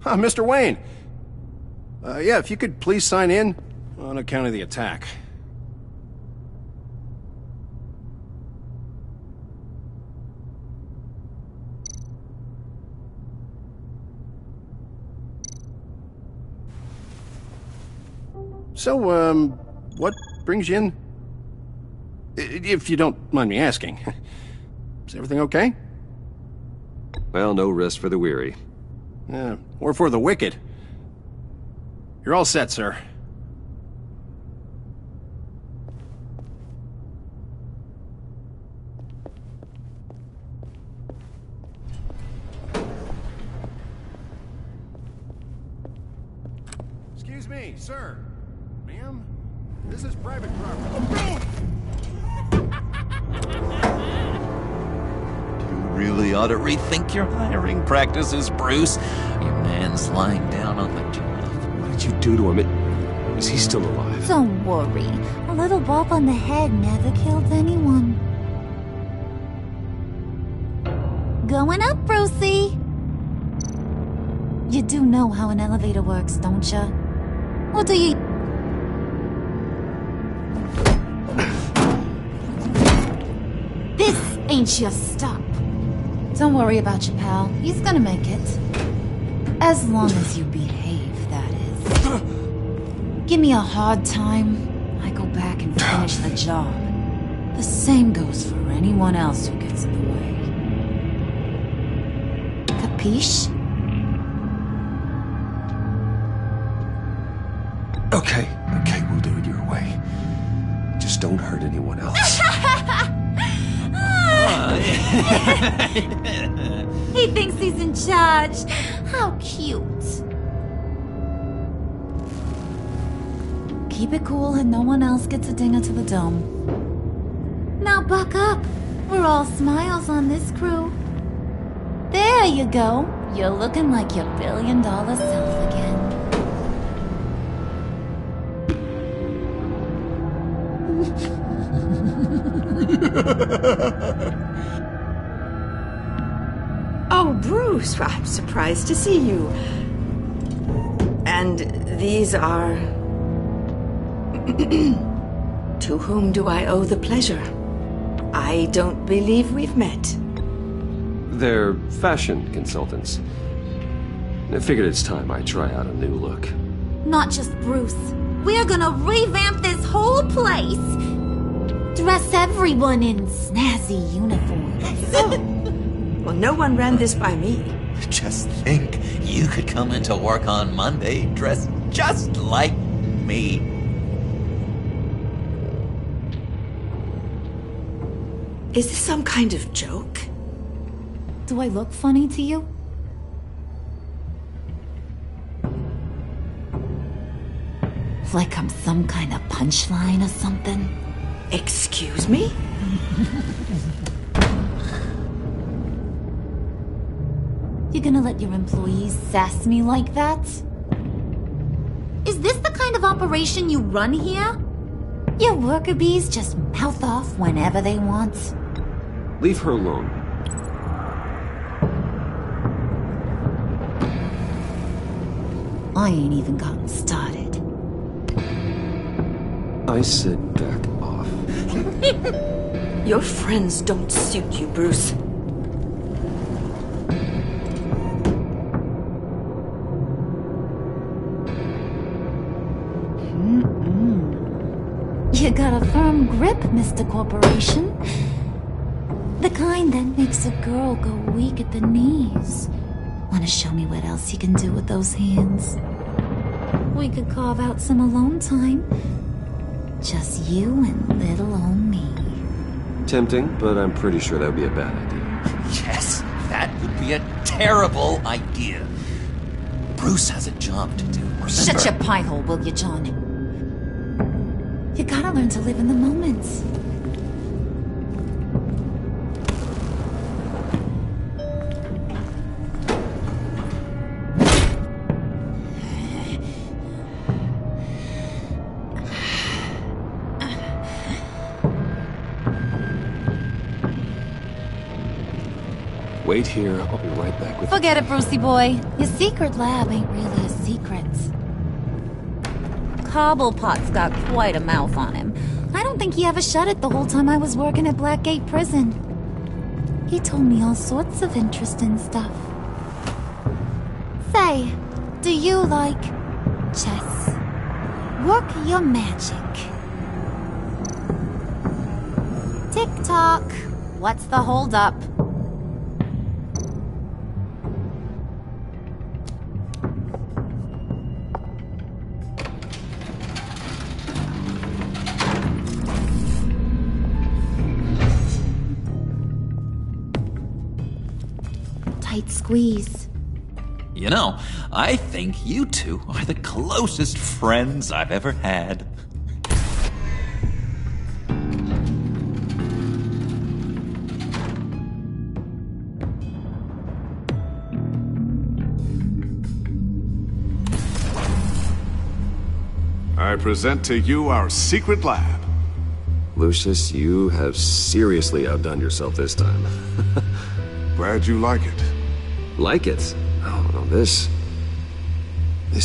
Speaker 16: Mr. Wayne. Yeah, if you could please sign in on account of the attack. So, what brings you in? If you don't mind me asking. Is everything okay?
Speaker 1: Well, no rest for the weary.
Speaker 16: Yeah, or for the wicked. You're all set, sir. Excuse me, sir. Ma'am? This is private property.
Speaker 13: You really ought to rethink your hiring practices, Bruce. Your man's lying down on the job.
Speaker 1: What did you do to him? Is he still alive?
Speaker 15: Don't worry. A little bump on the head never killed anyone. Going up, Brucey. You do know how an elevator works, don't you? Or do you... This ain't your stop. Don't worry about your pal. He's gonna make it. As long as you behave, that is. Give me a hard time, I go back and finish the job. The same goes for anyone else who gets in the way. Capiche?
Speaker 1: Okay, we'll do it your way. Just don't hurt anyone else.
Speaker 15: He thinks he's in charge. How cute. Keep it cool and no one else gets a dinger to the dome. Now buck up. We're all smiles on this crew. There you go. You're looking like your billion-dollar self again.
Speaker 2: Oh, Bruce, I'm surprised to see you. And these are... To whom do I owe the pleasure? I don't believe we've met.
Speaker 1: They're fashion consultants. I figured it's time I try out a new look.
Speaker 15: Not just Bruce. We're gonna revamp this whole place. Dress everyone in snazzy uniforms.
Speaker 2: Well, no one ran this by me.
Speaker 13: Just think, you could come into work on Monday dressed just like me.
Speaker 2: Is this some kind of joke?
Speaker 15: Do I look funny to you? Like I'm some kind of punchline or something?
Speaker 2: Excuse me?
Speaker 15: You gonna let your employees sass me like that? Is this the kind of operation you run here? Your worker bees just mouth off whenever they want?
Speaker 1: Leave her alone.
Speaker 15: I ain't even gotten started.
Speaker 1: I said back off.
Speaker 2: Your friends don't suit you, Bruce.
Speaker 15: You got a firm grip, Mr. Corporation. The kind that makes a girl go weak at the knees. Wanna show me what else you can do with those hands? We could carve out some alone time. Just you and little old me.
Speaker 1: Tempting, but I'm pretty sure that would be a bad idea.
Speaker 13: Yes, that would be a terrible idea. Bruce has a job to do, remember?
Speaker 15: Shut your pie hole, will you, John? You gotta learn to live in the moment.
Speaker 1: wait here. I'll be right back with
Speaker 15: Forget it, Brucey boy. Your secret lab ain't really a secret. Cobblepot's got quite a mouth on him. I don't think he ever shut it the whole time I was working at Blackgate Prison. He told me all sorts of interesting stuff. Say, do you like chess? Work your magic. Tick-tock. What's the holdup? Tight squeeze.
Speaker 13: You know, I think you two are the closest friends I've ever had.
Speaker 4: I present to you our secret lab.
Speaker 1: Lucius, you have seriously outdone yourself this time.
Speaker 4: Glad you like it.
Speaker 1: Like it? Oh, no, this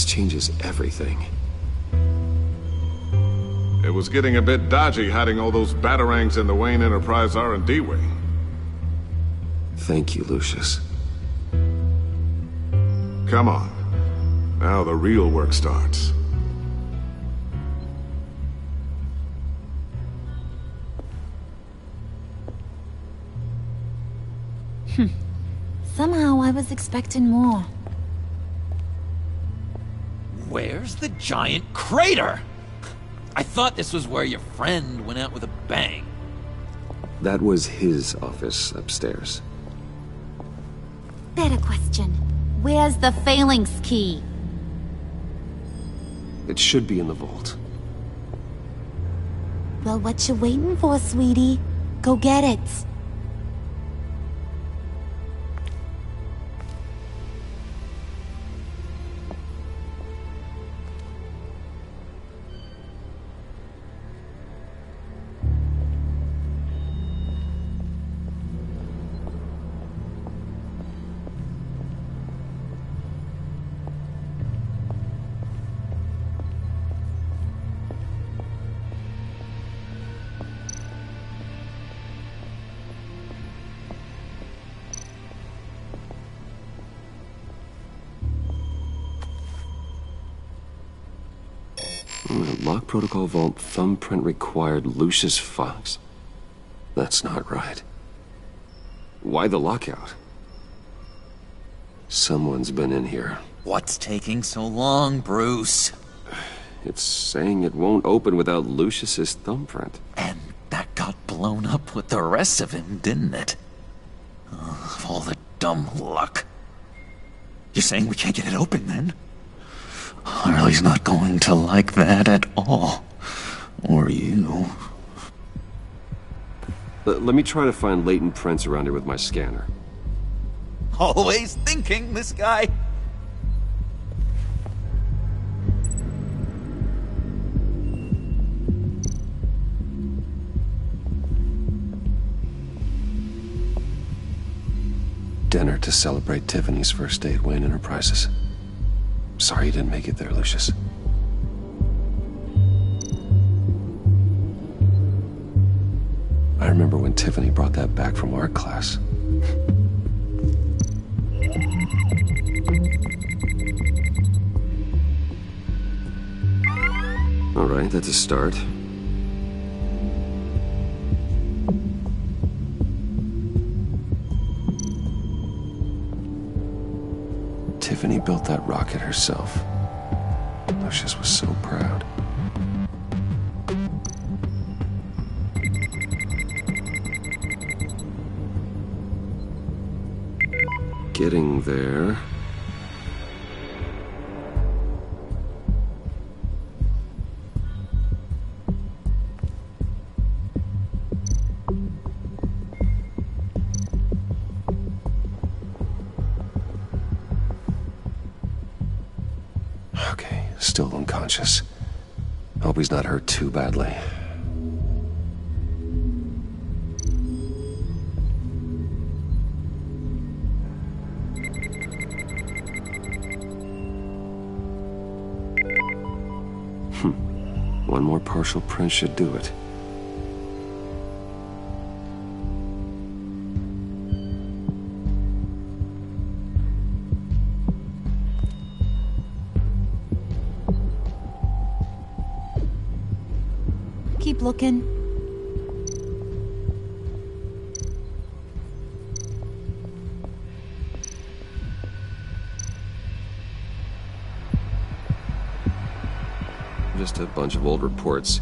Speaker 1: changes everything.
Speaker 4: It was getting a bit dodgy hiding all those batarangs in the Wayne Enterprise R&D wing.
Speaker 1: Thank you, Lucius.
Speaker 4: Come on. Now the real work starts.
Speaker 15: Somehow I was expecting more.
Speaker 13: Where's the giant crater? I thought this was where your friend went out with a bang.
Speaker 1: That was his office upstairs.
Speaker 15: Better question. Where's the phalanx key?
Speaker 1: It should be in the vault.
Speaker 15: Well, what you waiting for, sweetie? Go get it.
Speaker 1: Lock protocol vault thumbprint required Lucius Fox. That's not right. Why the lockout? Someone's been in here.
Speaker 13: What's taking so long, Bruce?
Speaker 1: It's saying it won't open without Lucius's thumbprint.
Speaker 13: And that got blown up with the rest of him, didn't it? Oh, all the dumb luck. You're saying we can't get it open, then? Harley's not going to like that at all. Or you.
Speaker 1: Let me try to find latent prints around here with my scanner.
Speaker 13: Always thinking, this guy.
Speaker 1: Dinner to celebrate Tiffany's first day at Wayne Enterprises. Sorry you didn't make it there, Lucius. I remember when Tiffany brought that back from art class. All right, that's a start. Tiffany built that rocket herself. Lucius was so proud. Getting there. Okay, still unconscious. Hope he's not hurt too badly. One more partial print should do it.
Speaker 15: Keep looking.
Speaker 1: Just a bunch of old reports.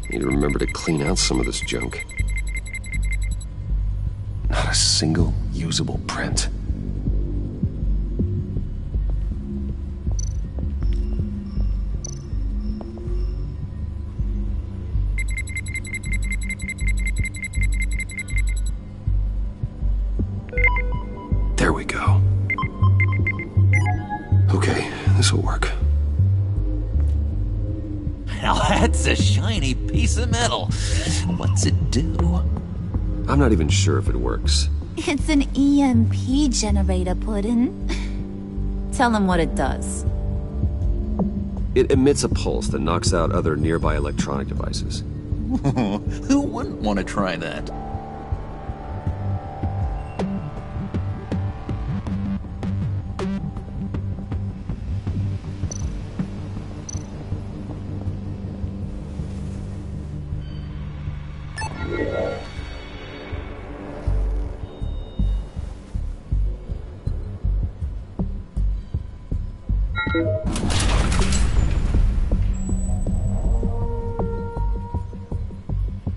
Speaker 1: Need to remember to clean out some of this junk. Not a single usable print. There we go. Okay, this will work.
Speaker 13: Now that's a shiny piece of metal. What's it do?
Speaker 1: I'm not even sure if it works.
Speaker 15: It's an EMP generator, Puddin'. Tell him what it does.
Speaker 1: It emits a pulse that knocks out other nearby electronic devices.
Speaker 13: Who wouldn't want to try that?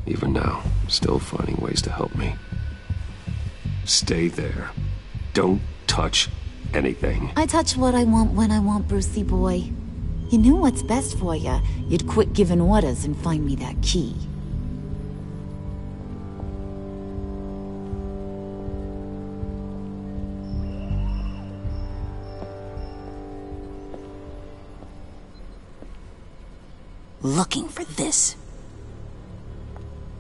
Speaker 1: Even now, still finding ways to help me. Stay there. Don't touch anything.
Speaker 15: I touch what I want when I want, Brucey boy. You knew what's best for you. You'd quit giving orders and find me that key.
Speaker 17: Looking for this.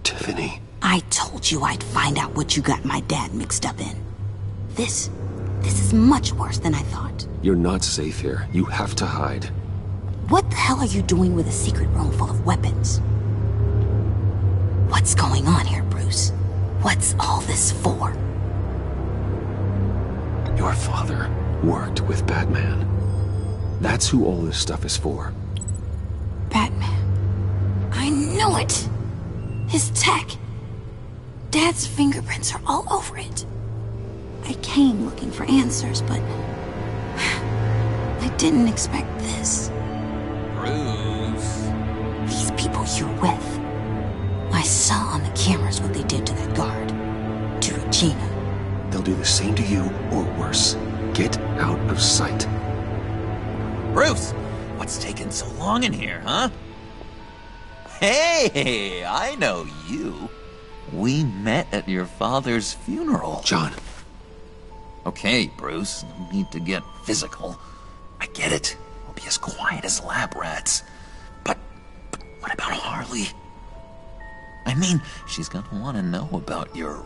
Speaker 1: Tiffany.
Speaker 17: I told you I'd find out what you got my dad mixed up in. This is much worse than I thought.
Speaker 1: You're not safe here. You have to hide.
Speaker 17: What the hell are you doing with a secret room full of weapons? What's going on here, Bruce? What's all this for?
Speaker 1: Your father worked with Batman. That's who all this stuff is for.
Speaker 17: Batman. I knew it! His tech. Dad's fingerprints are all over it. I came looking for answers, but I didn't expect this.
Speaker 13: Bruce.
Speaker 17: These people you're with. I saw on the cameras what they did to that guard. To Regina.
Speaker 1: They'll do the same to you, or worse. Get out of sight.
Speaker 13: Bruce! What's taking so long in here, huh? Hey, I know you. We met at your father's funeral.
Speaker 1: John.
Speaker 13: Okay, Bruce, no need to get physical. I get it. We'll be as quiet as lab rats. But what about Harley? I mean, she's gonna want to know about your,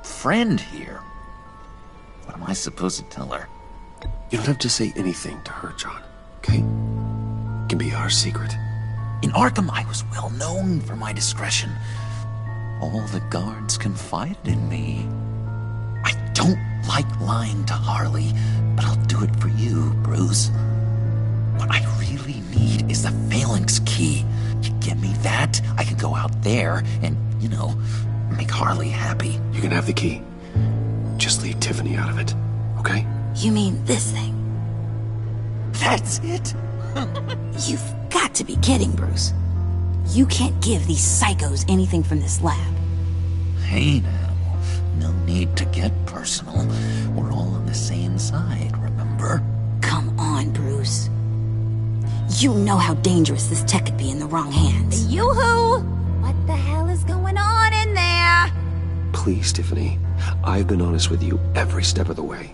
Speaker 13: friend here. What am I supposed to tell her?
Speaker 1: You don't have to say anything to her, John, okay? It can be our secret.
Speaker 13: In Arkham, I was well known for my discretion. All the guards confided in me. I don't like lying to Harley, but I'll do it for you, Bruce. What I really need is the Phalanx key. You give me that, I can go out there and, make Harley happy.
Speaker 1: You can have the key. Just leave Tiffany out of it, okay?
Speaker 17: You mean this thing?
Speaker 13: That's it?
Speaker 17: You've got to be kidding, Bruce. You can't give these psychos anything from this lab.
Speaker 13: Hey now, no need to get personal. We're all on the same side, remember?
Speaker 17: Come on, Bruce. You know how dangerous this tech could be in the wrong hands.
Speaker 15: Yoo-hoo! What the hell is going on in there?
Speaker 1: Please, Tiffany. I've been honest with you every step of the way.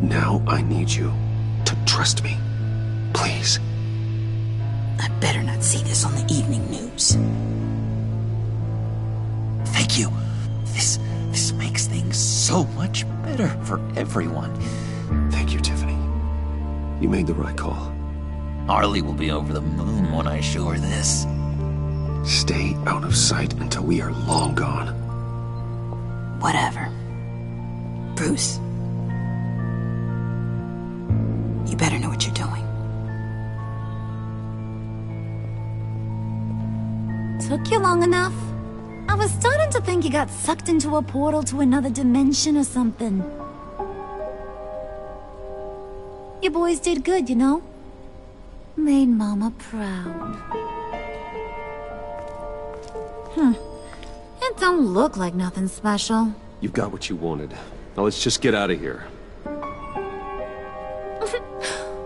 Speaker 1: Now I need you to trust me. Please.
Speaker 17: I better not see this on the evening news.
Speaker 13: Thank you. This makes things so much better for everyone.
Speaker 1: Thank you, Tiffany. You made the right call.
Speaker 13: Harley will be over the moon when I show her this.
Speaker 1: Stay out of sight until we are long gone.
Speaker 17: Whatever. Bruce. You better know what you're doing.
Speaker 15: Took you long enough? I was starting to think you got sucked into a portal to another dimension or something. You boys did good, you know? Made Mama proud. It don't look like nothing special.
Speaker 1: You've got what you wanted. Now let's just get out of here.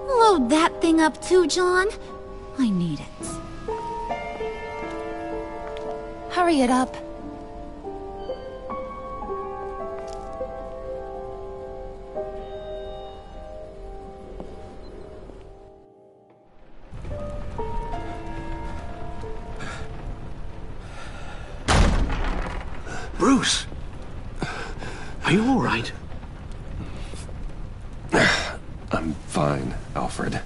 Speaker 15: Load that thing up too, John. I need it. Hurry it up.
Speaker 12: Bruce! Are you all right?
Speaker 1: I'm fine, Alfred.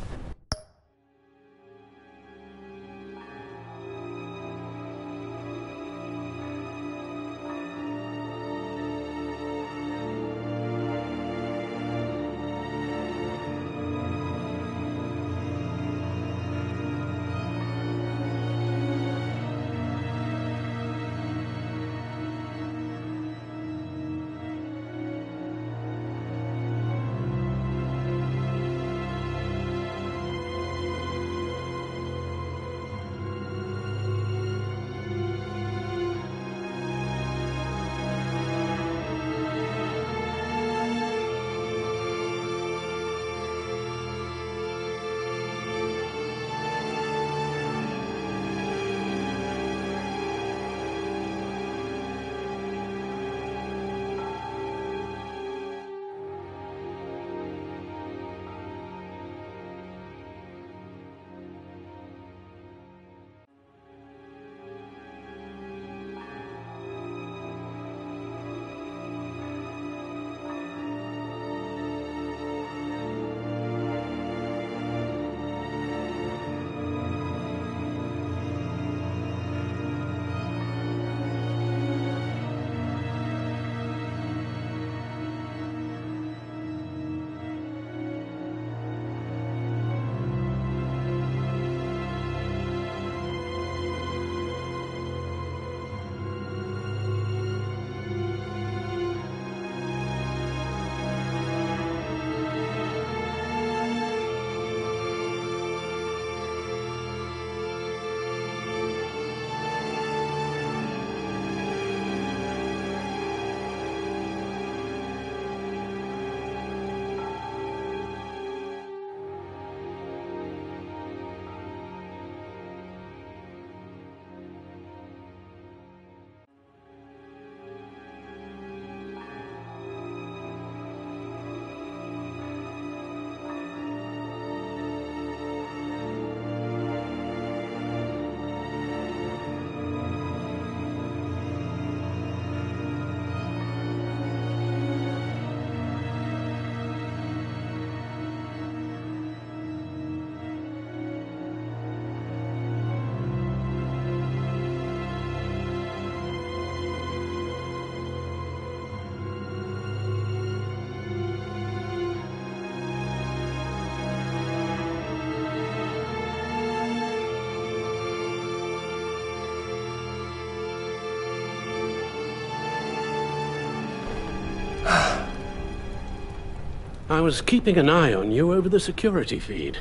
Speaker 12: I was keeping an eye on you over the security feed.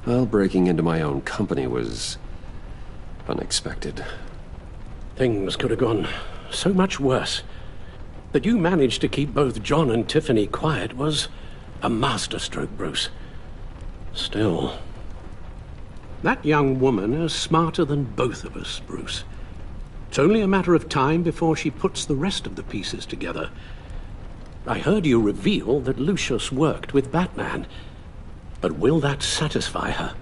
Speaker 1: Well, breaking into my own company was unexpected.
Speaker 12: Things could have gone so much worse. That you managed to keep both John and Tiffany quiet was a masterstroke, Bruce. Still, that young woman is smarter than both of us, Bruce. It's only a matter of time before she puts the rest of the pieces together. I heard you reveal that Lucius worked with Batman. But will that satisfy her?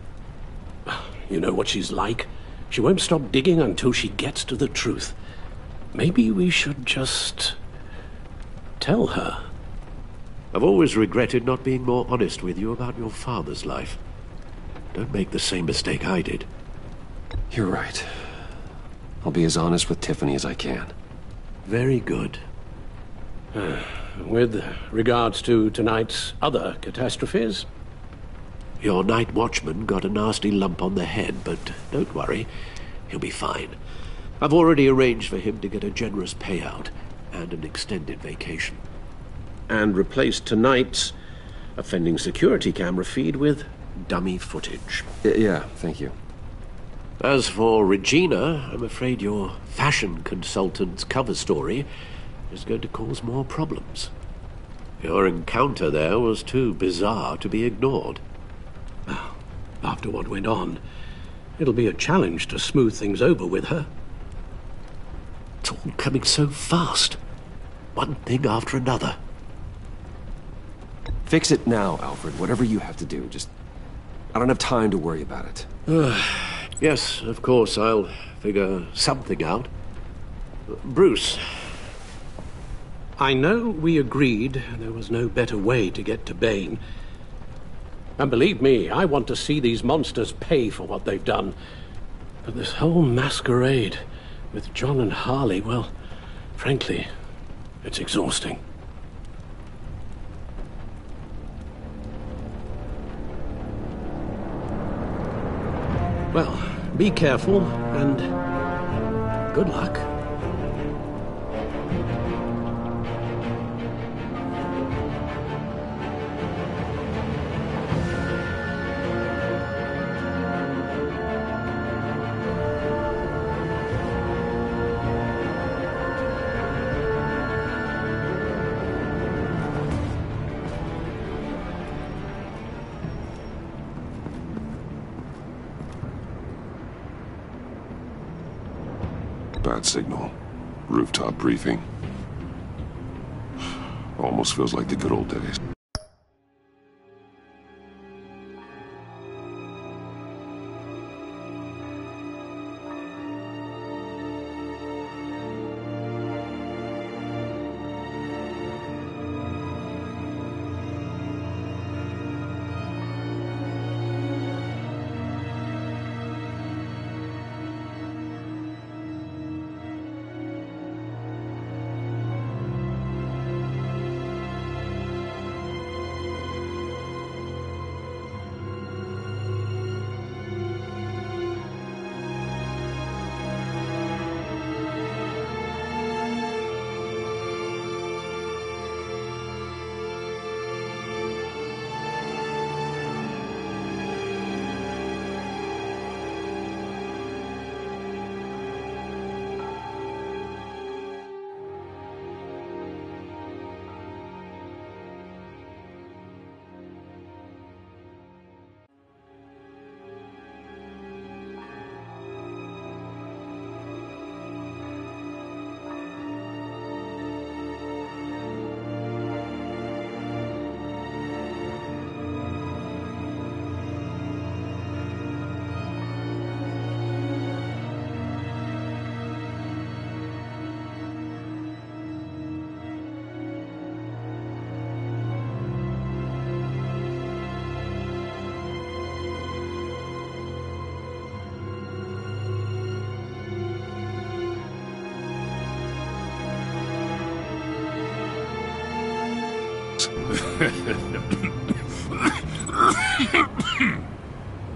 Speaker 12: You know what she's like. She won't stop digging until she gets to the truth. Maybe we should just tell her.
Speaker 18: I've always regretted not being more honest with you about your father's life.
Speaker 12: Don't make the same mistake I did.
Speaker 1: You're right. I'll be as honest with Tiffany as I can.
Speaker 12: Very good. With regards to tonight's other catastrophes, your night watchman got a nasty lump on the head, but don't worry, he'll be fine. I've already arranged for him to get a generous payout and an extended vacation. And replaced tonight's offending security camera feed with dummy footage.
Speaker 1: Yeah, thank you.
Speaker 12: As for Regina, I'm afraid your fashion consultant's cover story is going to cause more problems. Your encounter there was too bizarre to be ignored. Well, after what went on, it'll be a challenge to smooth things over with her. It's all coming so fast. One thing after another.
Speaker 1: Fix it now, Alfred. Whatever you have to do. Just... I don't have time to worry about it.
Speaker 12: Yes, of course, I'll figure something out. Bruce, I know we agreed there was no better way to get to Bane. And believe me, I want to see these monsters pay for what they've done. But this whole masquerade with John and Harley, well, frankly, it's exhausting. Well, be careful, and good luck.
Speaker 18: Bad signal. Rooftop briefing. Almost feels like the good old days.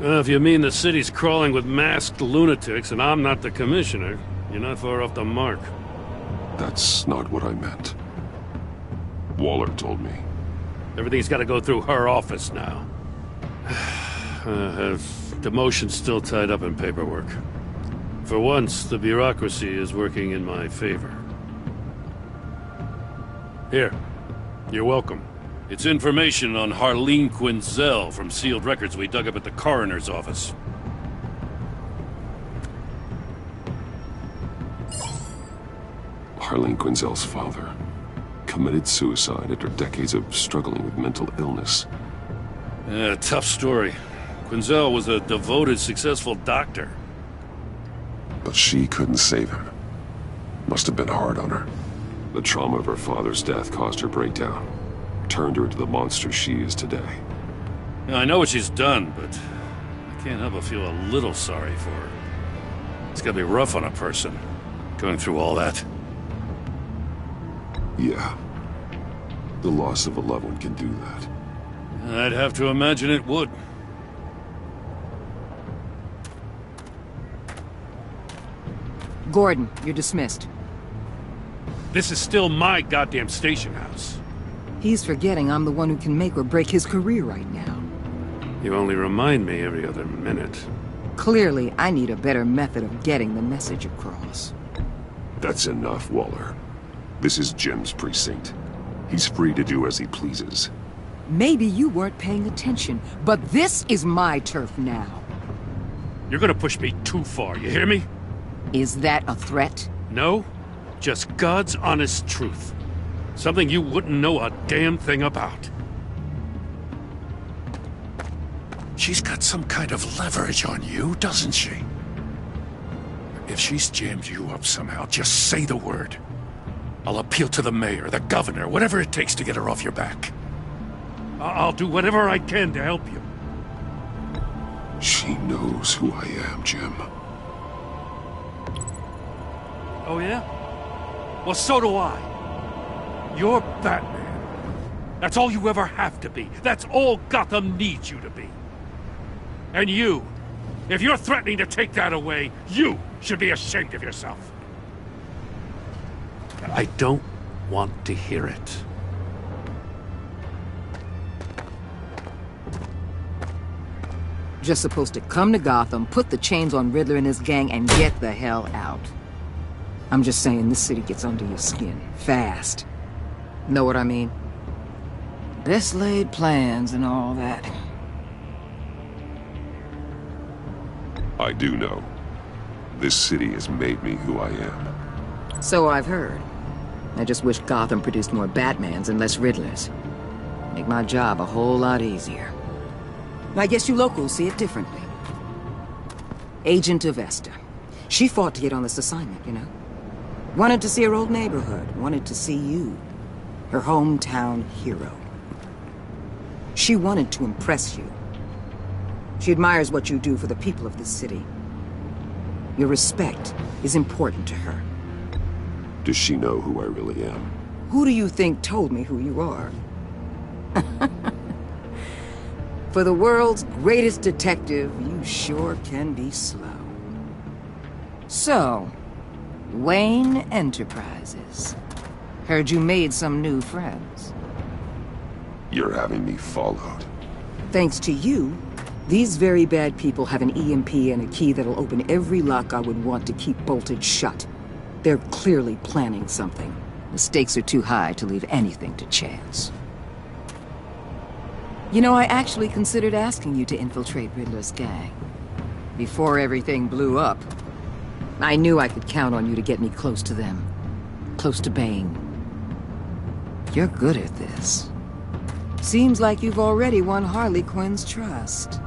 Speaker 3: Well, if you mean the city's crawling with masked lunatics and I'm not the commissioner, you're not far off the mark.
Speaker 18: That's not what I meant. Waller told me.
Speaker 3: Everything's got to go through her office now. Demotion's still tied up in paperwork. For once, the bureaucracy is working in my favor. Here. You're welcome. It's information on Harleen Quinzel from sealed records we dug up at the coroner's office.
Speaker 18: Harleen Quinzel's father committed suicide after decades of struggling with mental illness.
Speaker 3: Yeah, tough story. Quinzel was a devoted, successful doctor.
Speaker 18: But she couldn't save him. Must have been hard on her. The trauma of her father's death caused her breakdown. Turned her into the monster she is today.
Speaker 3: Now, I know what she's done, but I Can't help but feel a little sorry for her. It's gotta be rough on a person, going through all that.
Speaker 18: Yeah. The loss of a loved one can do that.
Speaker 3: I'd have to imagine it would.
Speaker 2: Gordon, you're dismissed.
Speaker 3: This is still my goddamn station house.
Speaker 2: He's forgetting I'm the one who can make or break his career right now.
Speaker 3: You only remind me every other minute.
Speaker 2: Clearly, I need a better method of getting the message across.
Speaker 18: That's enough, Waller. This is Jim's precinct. He's free to do as he pleases.
Speaker 2: Maybe you weren't paying attention, but this is my turf now.
Speaker 3: You're gonna push me too far, you hear me?
Speaker 2: Is that a threat?
Speaker 3: No, just God's honest truth. Something you wouldn't know a damn thing about. She's got some kind of leverage on you, doesn't she? If she's jammed you up somehow, just say the word. I'll appeal to the mayor, the governor, whatever it takes to get her off your back. I'll do whatever I can to help you.
Speaker 18: She knows who I am, Jim.
Speaker 3: Oh, yeah? Well, so do I. You're Batman. That's all you ever have to be. That's all Gotham needs you to be. And you, if you're threatening to take that away, you should be ashamed of yourself. I don't want to hear it.
Speaker 2: Just supposed to come to Gotham, put the chains on Riddler and his gang, and get the hell out. I'm just saying, this city gets under your skin. Fast. Know what I mean? Best laid plans and all that.
Speaker 18: I do know. This city has made me who I am.
Speaker 2: So I've heard. I just wish Gotham produced more Batmans and less Riddlers. Make my job a whole lot easier. I guess you locals see it differently. Agent Avesta. She fought to get on this assignment, you know? Wanted to see her old neighborhood. Wanted to see you. Her hometown hero. She wanted to impress you. She admires what you do for the people of this city. Your respect is important to her.
Speaker 18: Does she know who I really am?
Speaker 2: Who do you think told me who you are? For the world's greatest detective, you sure can be slow. So, Wayne Enterprises. Heard you made some new friends.
Speaker 18: You're having me followed.
Speaker 2: Thanks to you, these very bad people have an EMP and a key that'll open every lock I would want to keep bolted shut. They're clearly planning something. The stakes are too high to leave anything to chance. You know, I actually considered asking you to infiltrate Riddler's gang. Before everything blew up, I knew I could count on you to get me close to them. Close to Bane. You're good at this. Seems like you've already won Harley Quinn's trust.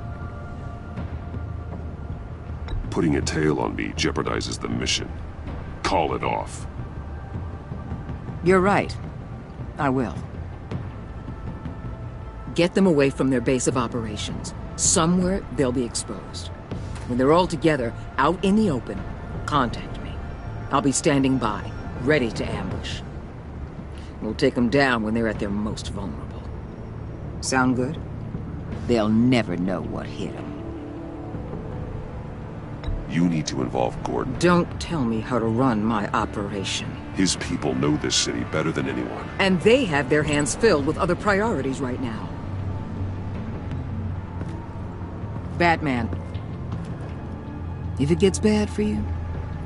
Speaker 18: Putting a tail on me jeopardizes the mission. Call it off.
Speaker 2: You're right. I will. Get them away from their base of operations. Somewhere they'll be exposed. When they're all together, out in the open, contact me. I'll be standing by, ready to ambush. We'll take them down when they're at their most vulnerable. Sound good? They'll never know what hit them.
Speaker 18: You need to involve Gordon.
Speaker 2: Don't tell me how to run my operation.
Speaker 18: His people know this city better than anyone.
Speaker 2: And they have their hands filled with other priorities right now. Batman. If it gets bad for you,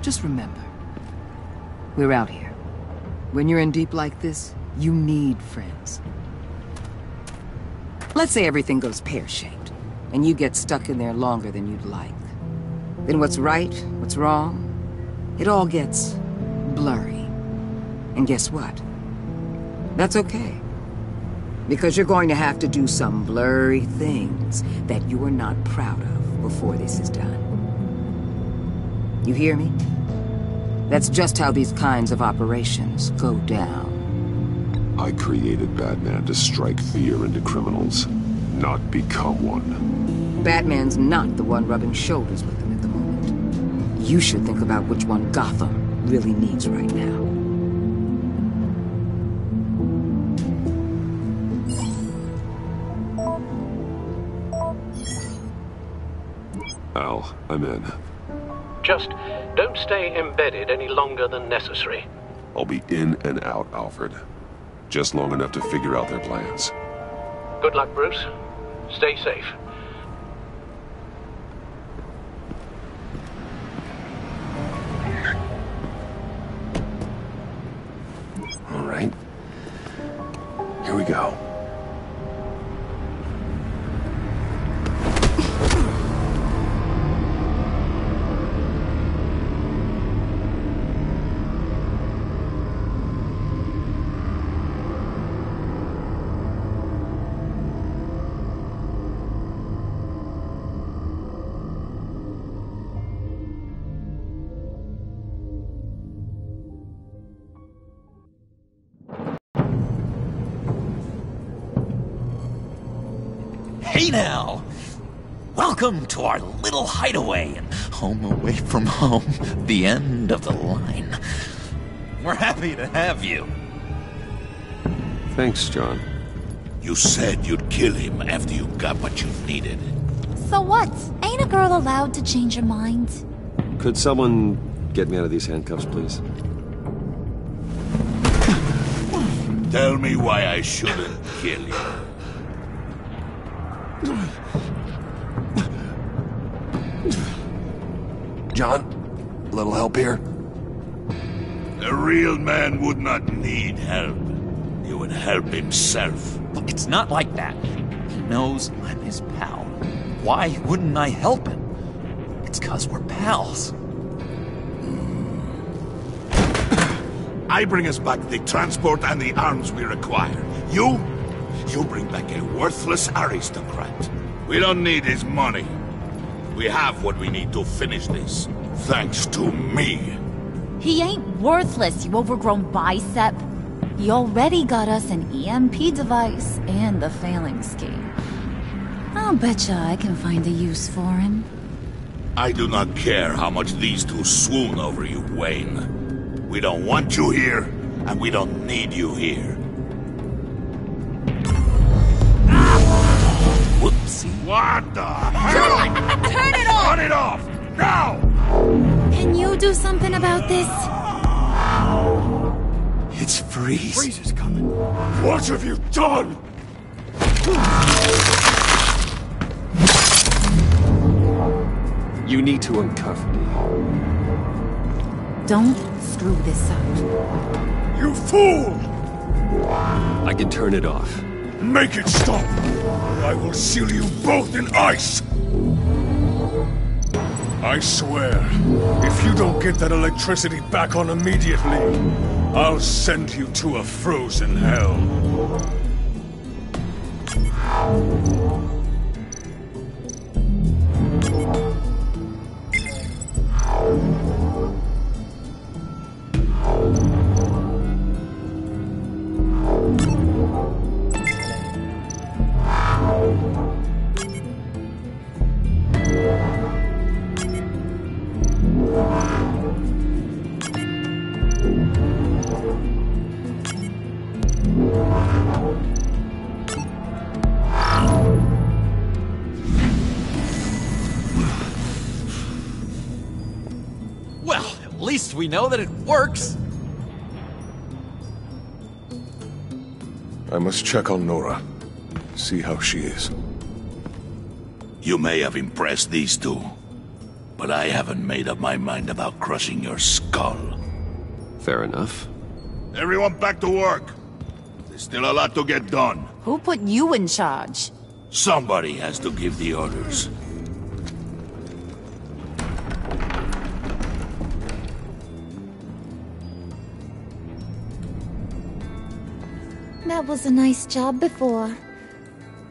Speaker 2: just remember. We're out here. When you're in deep like this, you need friends. Let's say everything goes pear-shaped, and you get stuck in there longer than you'd like. Then what's right, what's wrong, it all gets blurry. And guess what? That's okay. Because you're going to have to do some blurry things that you are not proud of before this is done. You hear me? That's just how these kinds of operations go down.
Speaker 18: I created Batman to strike fear into criminals, not become one.
Speaker 2: Batman's not the one rubbing shoulders with them at the moment. You should think about which one Gotham really needs right now.
Speaker 18: Al, I'm in.
Speaker 12: Just don't stay embedded any longer than necessary.
Speaker 18: I'll be in and out, Alfred. Just long enough to figure out their plans.
Speaker 12: Good luck, Bruce. Stay safe.
Speaker 18: All right. Here we go.
Speaker 13: Hey now! Welcome to our little hideaway and home away from home, the end of the line. We're happy to have you.
Speaker 18: Thanks, John.
Speaker 9: You said you'd kill him after you got what you needed.
Speaker 15: So what? Ain't a girl allowed to change her mind?
Speaker 1: Could someone get me out of these handcuffs, please?
Speaker 9: Tell me why I shouldn't kill you.
Speaker 18: John, a little help here?
Speaker 9: A real man would not need help. He would help himself.
Speaker 13: But it's not like that. He knows I'm his pal. Why wouldn't I help him? It's 'cause we're pals.
Speaker 9: I bring us back the transport and the arms we require. You bring back a worthless aristocrat. We don't need his money. We have what we need to finish this, thanks to me.
Speaker 15: He ain't worthless, you overgrown bicep. He already got us an EMP device and the phalanx scheme. I'll betcha I can find a use for him.
Speaker 9: I do not care how much these two swoon over you, Wayne. We don't want you here, and we don't need you here.
Speaker 13: Whoopsie.
Speaker 9: What the hell?
Speaker 15: Turn it off!
Speaker 9: Turn it off! Now!
Speaker 15: Can you do something about this?
Speaker 13: It's Freeze.
Speaker 9: Freeze is coming. What have you done?
Speaker 1: You need to uncuff me.
Speaker 15: Don't screw this up.
Speaker 9: You fool!
Speaker 1: I can turn it off.
Speaker 9: Make it stop, or I will seal you both in ice! I swear, if you don't get that electricity back on immediately, I'll send you to a frozen hell.
Speaker 13: Well, at least we know that it works.
Speaker 4: I must check on Nora. See how she is.
Speaker 9: You may have impressed these two, but I haven't made up my mind about crushing your skull.
Speaker 1: Fair enough.
Speaker 9: Everyone back to work. There's still a lot to get done.
Speaker 15: Who put you in charge?
Speaker 9: Somebody has to give the orders.
Speaker 15: That was a nice job before.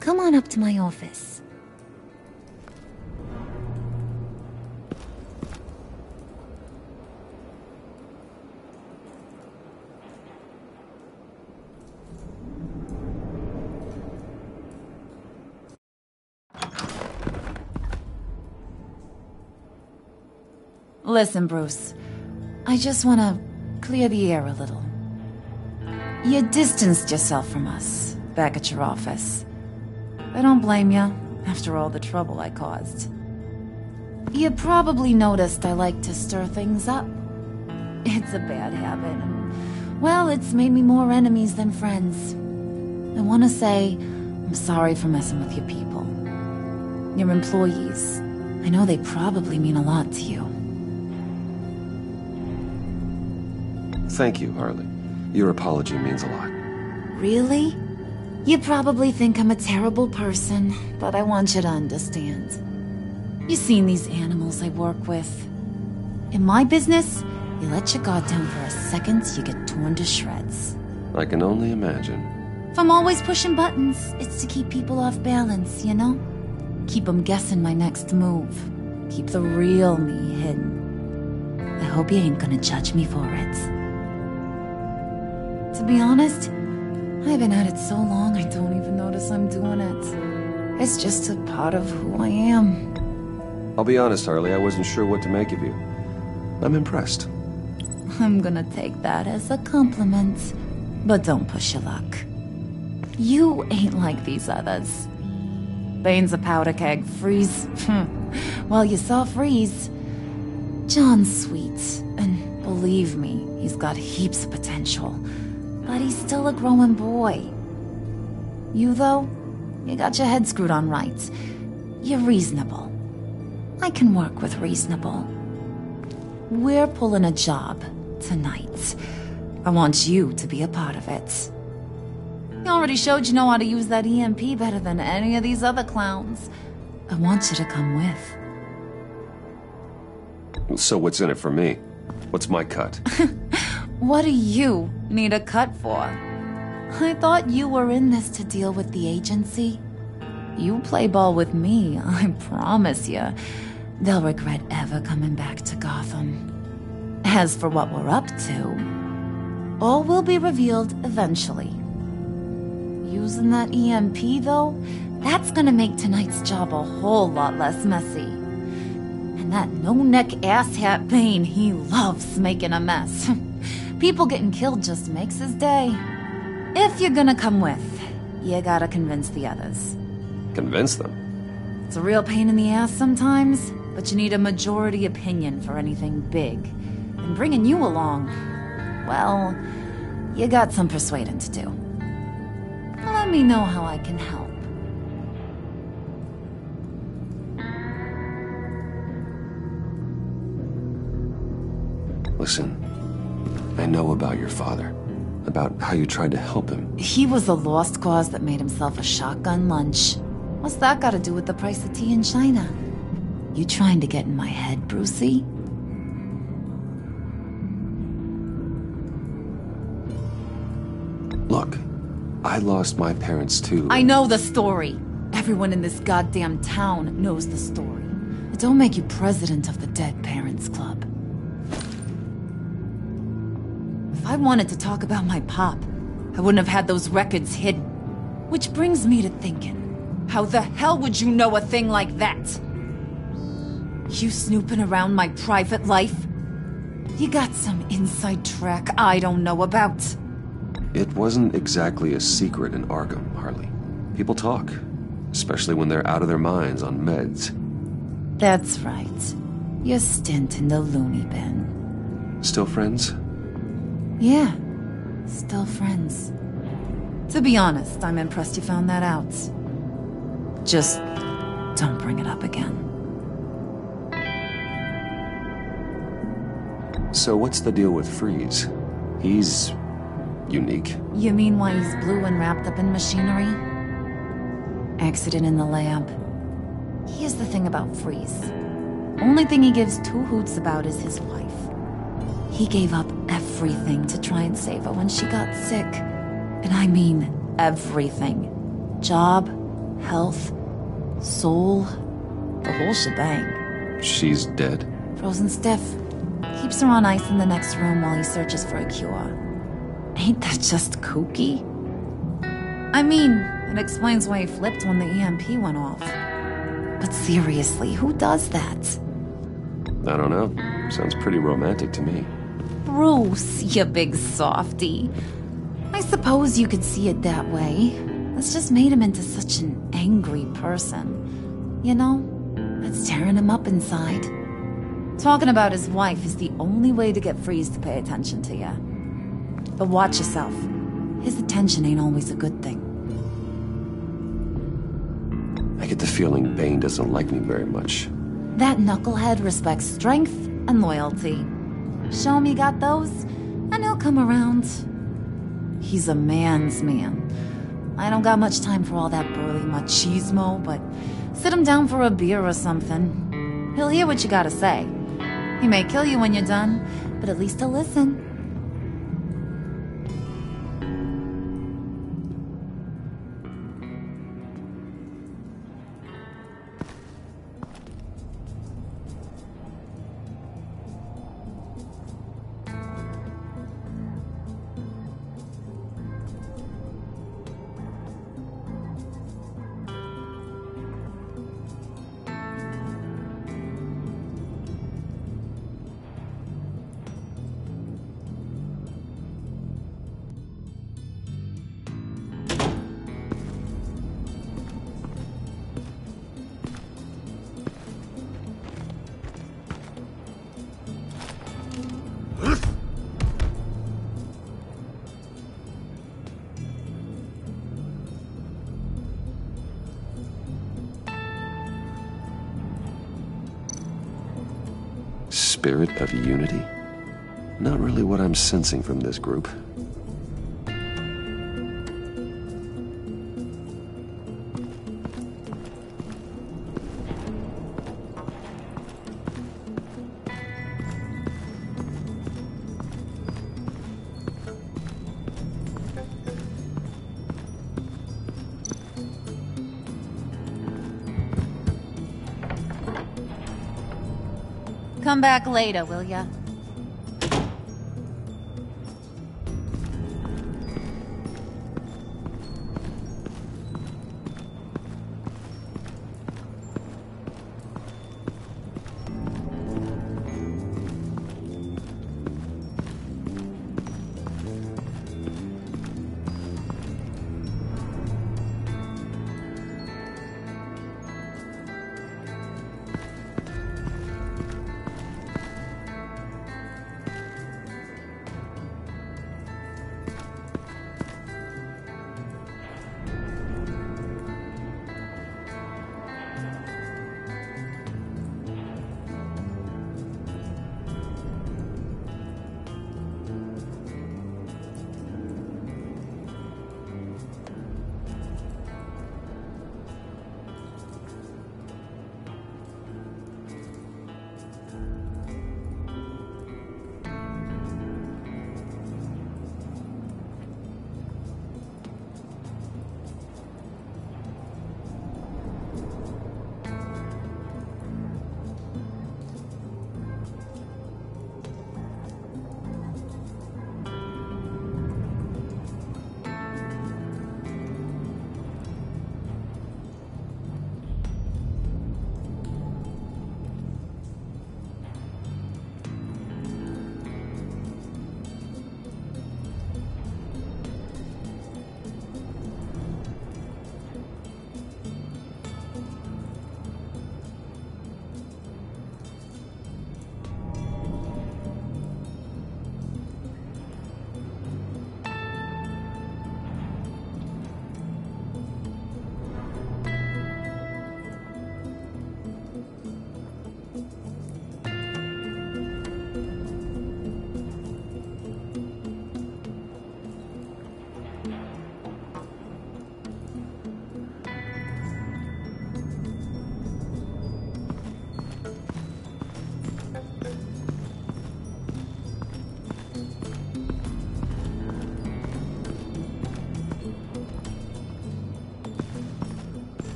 Speaker 15: Come on up to my office.
Speaker 19: Listen, Bruce. I just want to clear the air a little. You distanced yourself from us back at your office. I don't blame you, after all the trouble I caused. You probably noticed I like to stir things up. It's a bad habit, and, well, it's made me more enemies than friends. I want to say I'm sorry for messing with your people. Your employees. I know they probably mean a lot to you.
Speaker 1: Thank you, Harley. Your apology means a lot.
Speaker 19: Really? You probably think I'm a terrible person, but I want you to understand. You've seen these animals I work with. In my business, you let your guard down for a second, you get torn to shreds.
Speaker 1: I can only imagine.
Speaker 19: If I'm always pushing buttons, it's to keep people off balance, you know? Keep them guessing my next move. Keep the real me hidden. I hope you ain't gonna judge me for it. To be honest, I've been at it so long I don't even notice I'm doing it. It's just a part of who I am.
Speaker 1: I'll be honest, Harley, I wasn't sure what to make of you. I'm impressed.
Speaker 19: I'm gonna take that as a compliment. But don't push your luck. You ain't like these others. Bane's a powder keg. Freeze. Well, you saw Freeze. John's sweet, and believe me, he's got heaps of potential. But he's still a growing boy. You, though, you got your head screwed on right. You're reasonable. I can work with reasonable. We're pulling a job tonight. I want you to be a part of it. You already showed you know how to use that EMP better than any of these other clowns. I want you to come with.
Speaker 1: So what's in it for me? What's my cut?
Speaker 19: What do you need a cut for? I thought you were in this to deal with the agency. You play ball with me, I promise you. They'll regret ever coming back to Gotham. As for what we're up to, all will be revealed eventually. Using that EMP, though, that's gonna make tonight's job a whole lot less messy. And that no-neck asshat Bane, he loves making a mess. People getting killed just makes his day. If you're gonna come with, you gotta convince the others.
Speaker 1: Convince them?
Speaker 19: It's a real pain in the ass sometimes, but you need a majority opinion for anything big. And bringing you along, well, you got some persuading to do. Let me know how I can help.
Speaker 1: Listen, I know about your father. About how you tried to help him.
Speaker 19: He was a lost cause that made himself a shotgun lunch. What's that got to do with the price of tea in China? You trying to get in my head, Brucey?
Speaker 1: Look, I lost my parents too.
Speaker 19: I know the story. Everyone in this goddamn town knows the story. It don't make you president of the Dead Parents Club. If I wanted to talk about my pop, I wouldn't have had those records hidden. Which brings me to thinking, how the hell would you know a thing like that? You snooping around my private life? You got some inside track I don't know about.
Speaker 1: It wasn't exactly a secret in Arkham, Harley. People talk, especially when they're out of their minds on meds.
Speaker 19: That's right. Your stint in the loony bin.
Speaker 1: Still friends?
Speaker 19: Yeah, still friends. To be honest, I'm impressed you found that out. Just don't bring it up again.
Speaker 1: So what's the deal with Freeze? He's unique.
Speaker 19: You mean why he's blue and wrapped up in machinery? Accident in the lab. Here's the thing about Freeze. Only thing he gives two hoots about is his wife. He gave up everything to try and save her when she got sick. And I mean everything. Job, health, soul, the whole shebang.
Speaker 1: She's dead?
Speaker 19: Frozen stiff. Keeps her on ice in the next room while he searches for a cure. Ain't that just kooky? I mean, it explains why he flipped when the EMP went off. But seriously, who does that?
Speaker 1: I don't know. Sounds pretty romantic to me.
Speaker 19: Bruce, you big softy. I suppose you could see it that way. It's just made him into such an angry person. You know, it's tearing him up inside. Talking about his wife is the only way to get Freeze to pay attention to you. But watch yourself. His attention ain't always a good thing.
Speaker 1: I get the feeling Bane doesn't like me very much.
Speaker 19: That knucklehead respects strength and loyalty. Show him you got those, and he'll come around. He's a man's man. I don't got much time for all that burly machismo, but sit him down for a beer or something. He'll hear what you gotta say. He may kill you when you're done, but at least he'll listen.
Speaker 1: Spirit of unity? Not really what I'm sensing from this group.
Speaker 19: Come back later, will ya?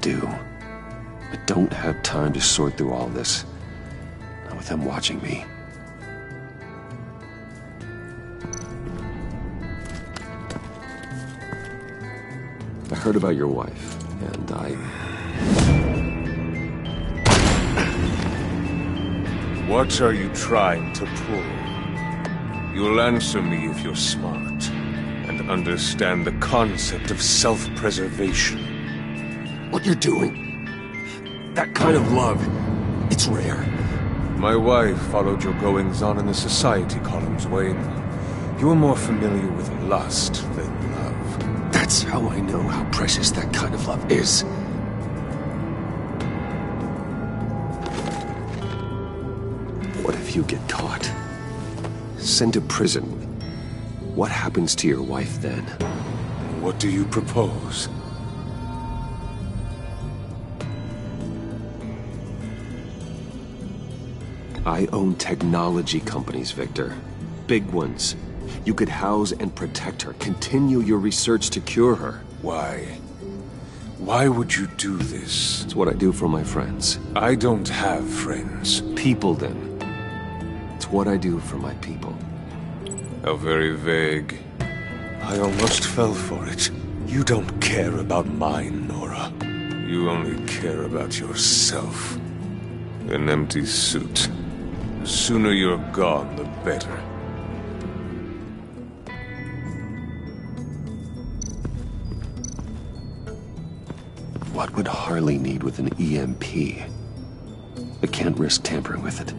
Speaker 1: do. I don't have time to sort through all this. Not with them watching me. I heard about your wife, and
Speaker 20: What are you trying to pull? You'll answer me if you're smart, and understand the concept of self-preservation.
Speaker 1: What you're doing? That kind of love, it's rare.
Speaker 20: My wife followed your goings-on in the society columns, Wayne. You're more familiar with lust than love.
Speaker 1: That's how I know how precious that kind of love is. What if you get caught? Sent to prison? What happens to your wife then?
Speaker 20: What do you propose?
Speaker 1: I own technology companies, Victor. Big ones. You could house and protect her, continue your research to cure her.
Speaker 20: Why? Why would you do this?
Speaker 1: It's what I do for my friends.
Speaker 20: I don't have friends.
Speaker 1: People, then. It's what I do for my people.
Speaker 20: How very vague. I almost fell for it. You don't care about mine, Nora. You only care about yourself. An empty suit. The sooner you're gone, the better.
Speaker 1: What would Harley need with an EMP? I can't risk tampering with it.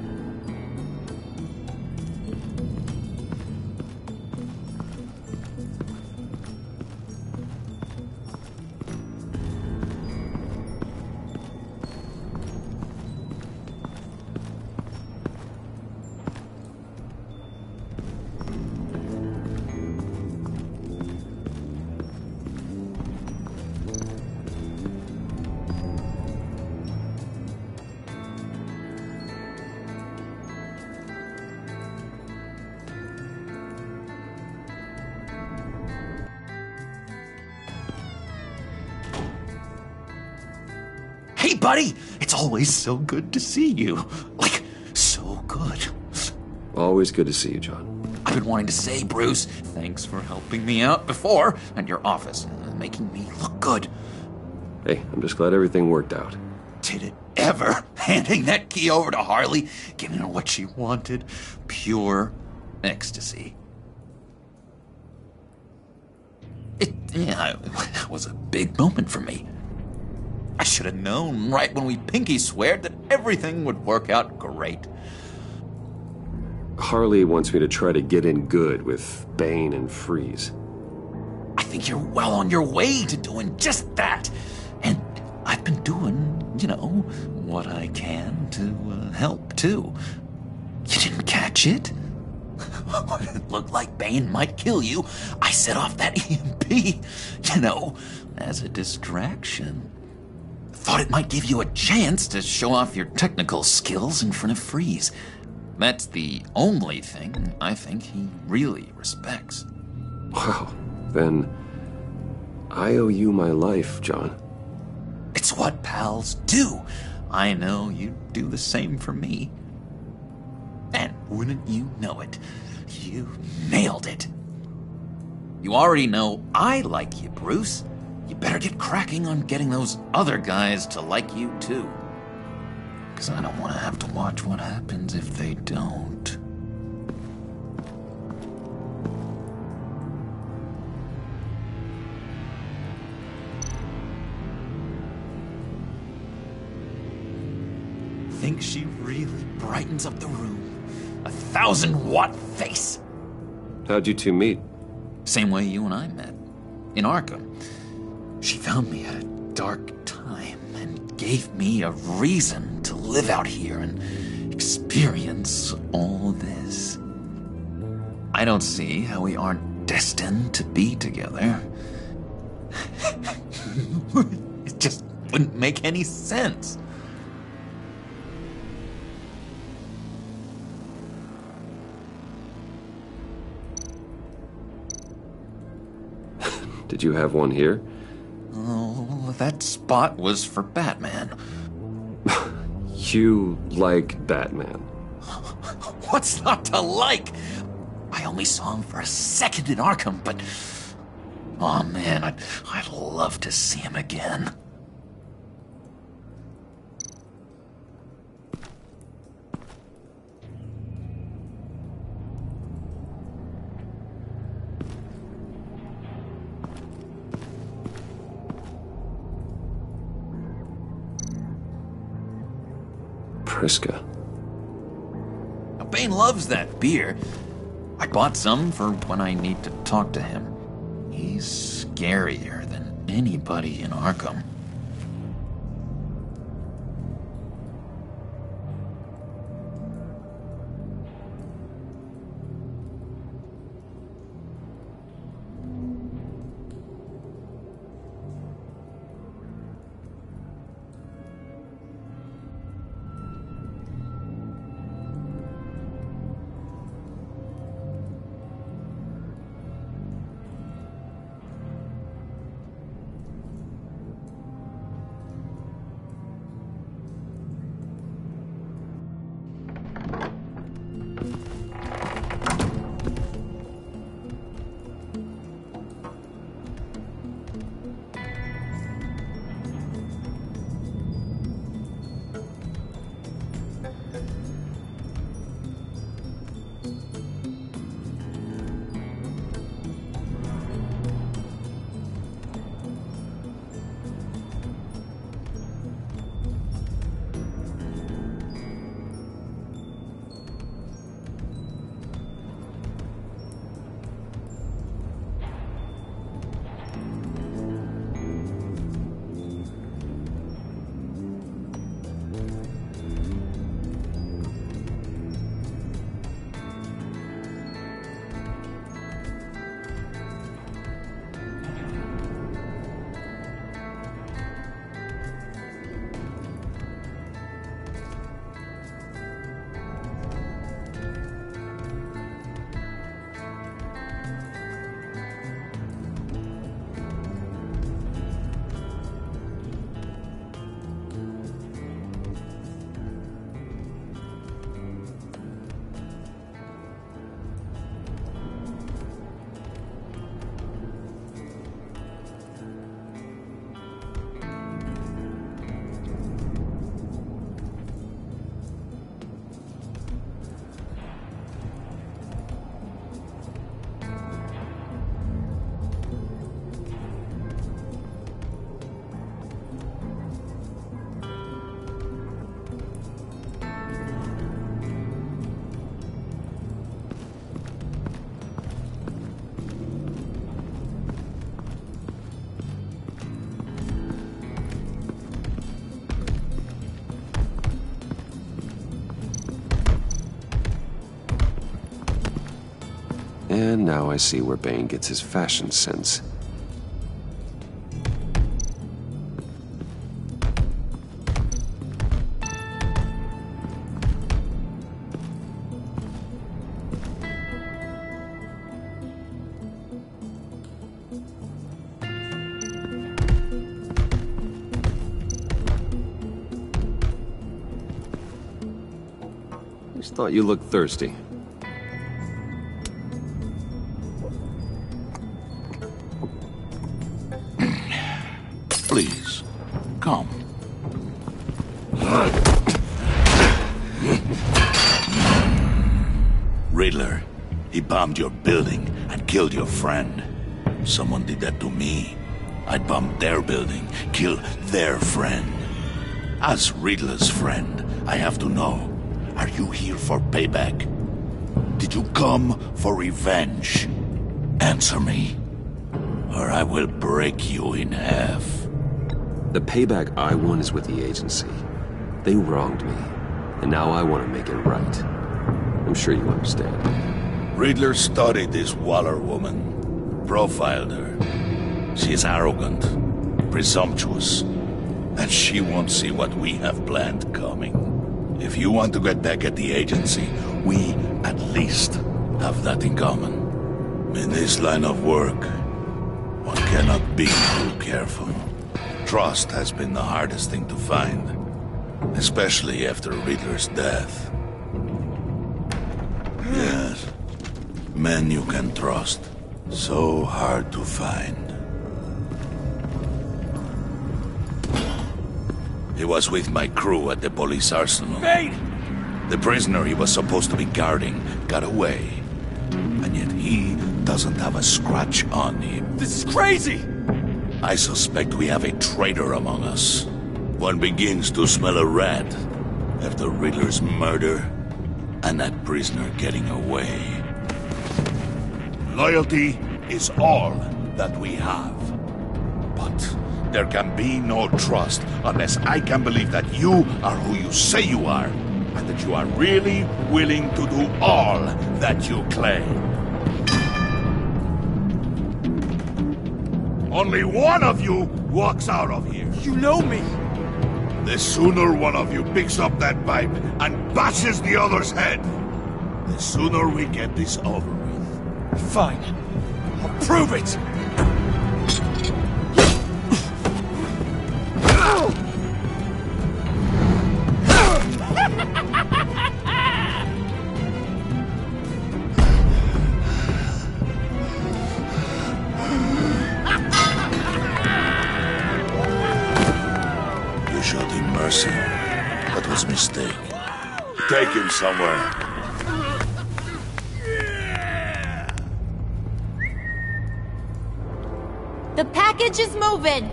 Speaker 13: Hey, buddy! It's always so good to see you. Like, so good.
Speaker 1: Always good to see you, John.
Speaker 13: I've been wanting to say, Bruce, thanks for helping me out before at your office and making me look good.
Speaker 1: Hey, I'm just glad everything worked out.
Speaker 13: Did it ever? Handing that key over to Harley, giving her what she wanted. Pure ecstasy. It was a big moment for me. I should have known right when we pinky sweared that everything would work out great.
Speaker 1: Harley wants me to try to get in good with Bane and Freeze.
Speaker 13: I think you're well on your way to doing just that. And I've been doing, what I can to help, too. You didn't catch it? When it looked like Bane might kill you, I set off that EMP, as a distraction. Thought it might give you a chance to show off your technical skills in front of Freeze. That's the only thing I think he really respects.
Speaker 1: Wow, then I owe you my life, John.
Speaker 13: It's what pals do. I know you'd do the same for me. And wouldn't you know it, you nailed it. You already know I like you, Bruce. You better get cracking on getting those other guys to like you, too. Because I don't want to have to watch what happens if they don't. Think she really brightens up the room. 1,000-watt face.
Speaker 1: How'd you two meet?
Speaker 13: Same way you and I met. In Arkham. She found me at a dark time and gave me a reason to live out here and experience all this. I don't see how we aren't destined to be together. It just wouldn't make any sense.
Speaker 1: Did you have one here?
Speaker 13: Oh, that spot was for Batman.
Speaker 1: You like Batman?
Speaker 13: What's not to like? I only saw him for a second in Arkham, but... oh man, I'd love to see him again.
Speaker 1: Priska.
Speaker 13: Bane loves that beer. I bought some for when I need to talk to him. He's scarier than anybody in Arkham.
Speaker 1: And now I see where Bane gets his fashion sense. Just thought you looked thirsty.
Speaker 9: Please, come. Riddler, he bombed your building and killed your friend. Someone did that to me. I'd bomb their building, kill their friend. As Riddler's friend, I have to know, are you here for payback? Did you come for revenge? Answer me, or I will break you in half.
Speaker 1: The payback I want is with the agency. They wronged me, and now I want to make it right. I'm sure you understand.
Speaker 9: Riddler studied this Waller woman, profiled her. She is arrogant, presumptuous, and she won't see what we have planned coming. If you want to get back at the agency, we at least have that in common. In this line of work, one cannot be too careful. Trust has been the hardest thing to find, especially after Riddler's death. Yes, men you can trust. So hard to find. He was with my crew at the police arsenal.
Speaker 6: Bane!
Speaker 9: The prisoner he was supposed to be guarding got away. And yet he doesn't have a scratch on him.
Speaker 6: This is crazy!
Speaker 9: I suspect we have a traitor among us. One begins to smell a rat after Riddler's murder and that prisoner getting away. Loyalty is all that we have. But there can be no trust unless I can believe that you are who you say you are, and that you are really willing to do all that you claim. Only one of you walks out of here.
Speaker 6: You know me!
Speaker 9: The sooner one of you picks up that pipe and bashes the other's head, the sooner we get this over with.
Speaker 6: Fine. I'll prove it!
Speaker 9: You showed him mercy. That was a mistake. Take him somewhere.
Speaker 17: The package is moving!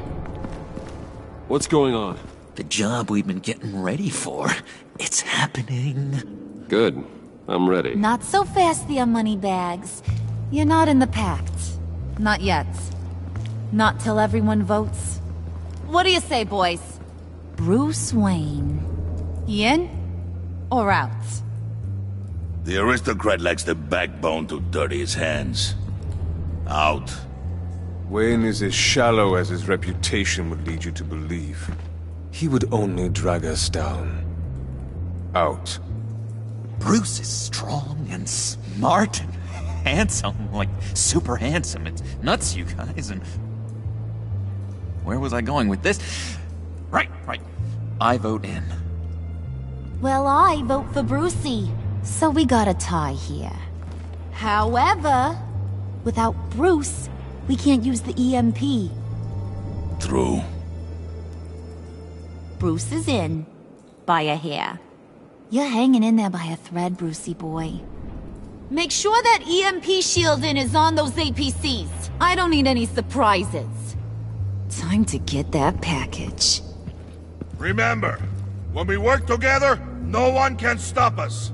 Speaker 1: What's going on?
Speaker 13: The job we've been getting ready for. It's happening.
Speaker 1: Good. I'm ready.
Speaker 15: Not so fast there, Moneybags. You're not in the pact. Not yet. Not till everyone votes. What do you say, boys? Bruce Wayne. In or out?
Speaker 9: The aristocrat lacks the backbone to dirty his hands. Out.
Speaker 20: Wayne is as shallow as his reputation would lead you to believe. He would only drag us down. Out.
Speaker 13: Bruce is strong and smart and handsome, like super handsome. It's nuts, you guys, and... Where was I going with this? Right. I vote in.
Speaker 15: Well, I vote for Brucey. So we got a tie here. However, without Bruce, we can't use the EMP.
Speaker 9: True.
Speaker 15: Bruce is in. By a hair. You're hanging in there by a thread, Brucey boy. Make sure that EMP shielding is on those APCs. I don't need any surprises. Time to get that package.
Speaker 9: Remember, when we work together, no one can stop us.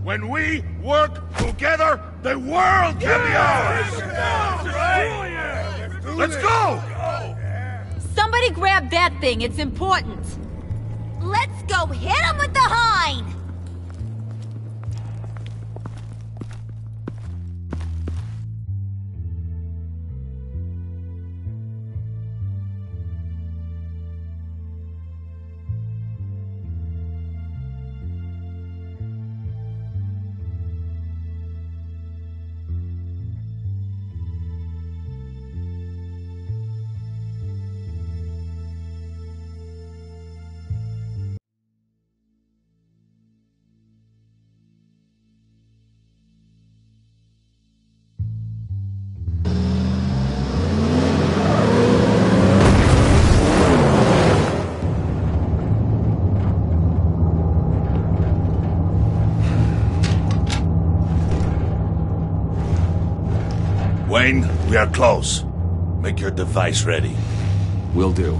Speaker 9: When we work together, the world can be ours! Let's go!
Speaker 17: Somebody grab that thing, it's important. Let's go hit him with the hind!
Speaker 9: Wayne, we are close. Make your device ready.
Speaker 1: Will do.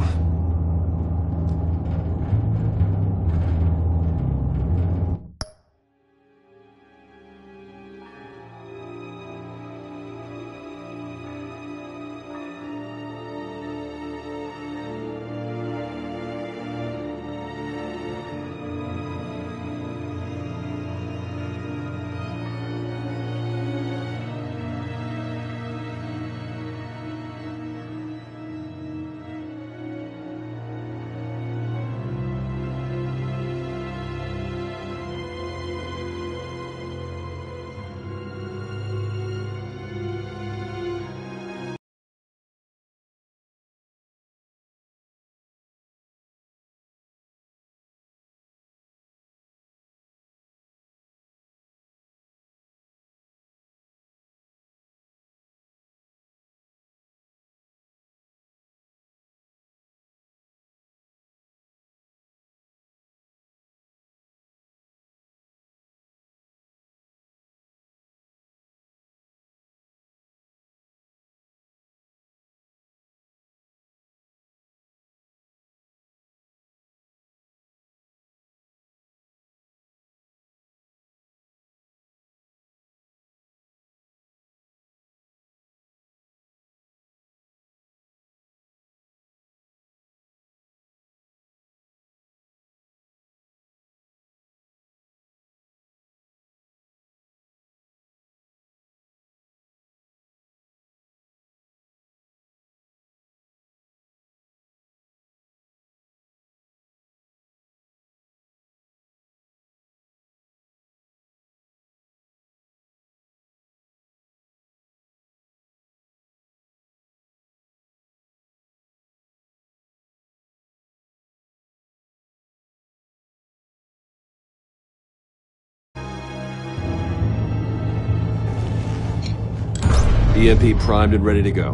Speaker 16: EMP primed and ready to go.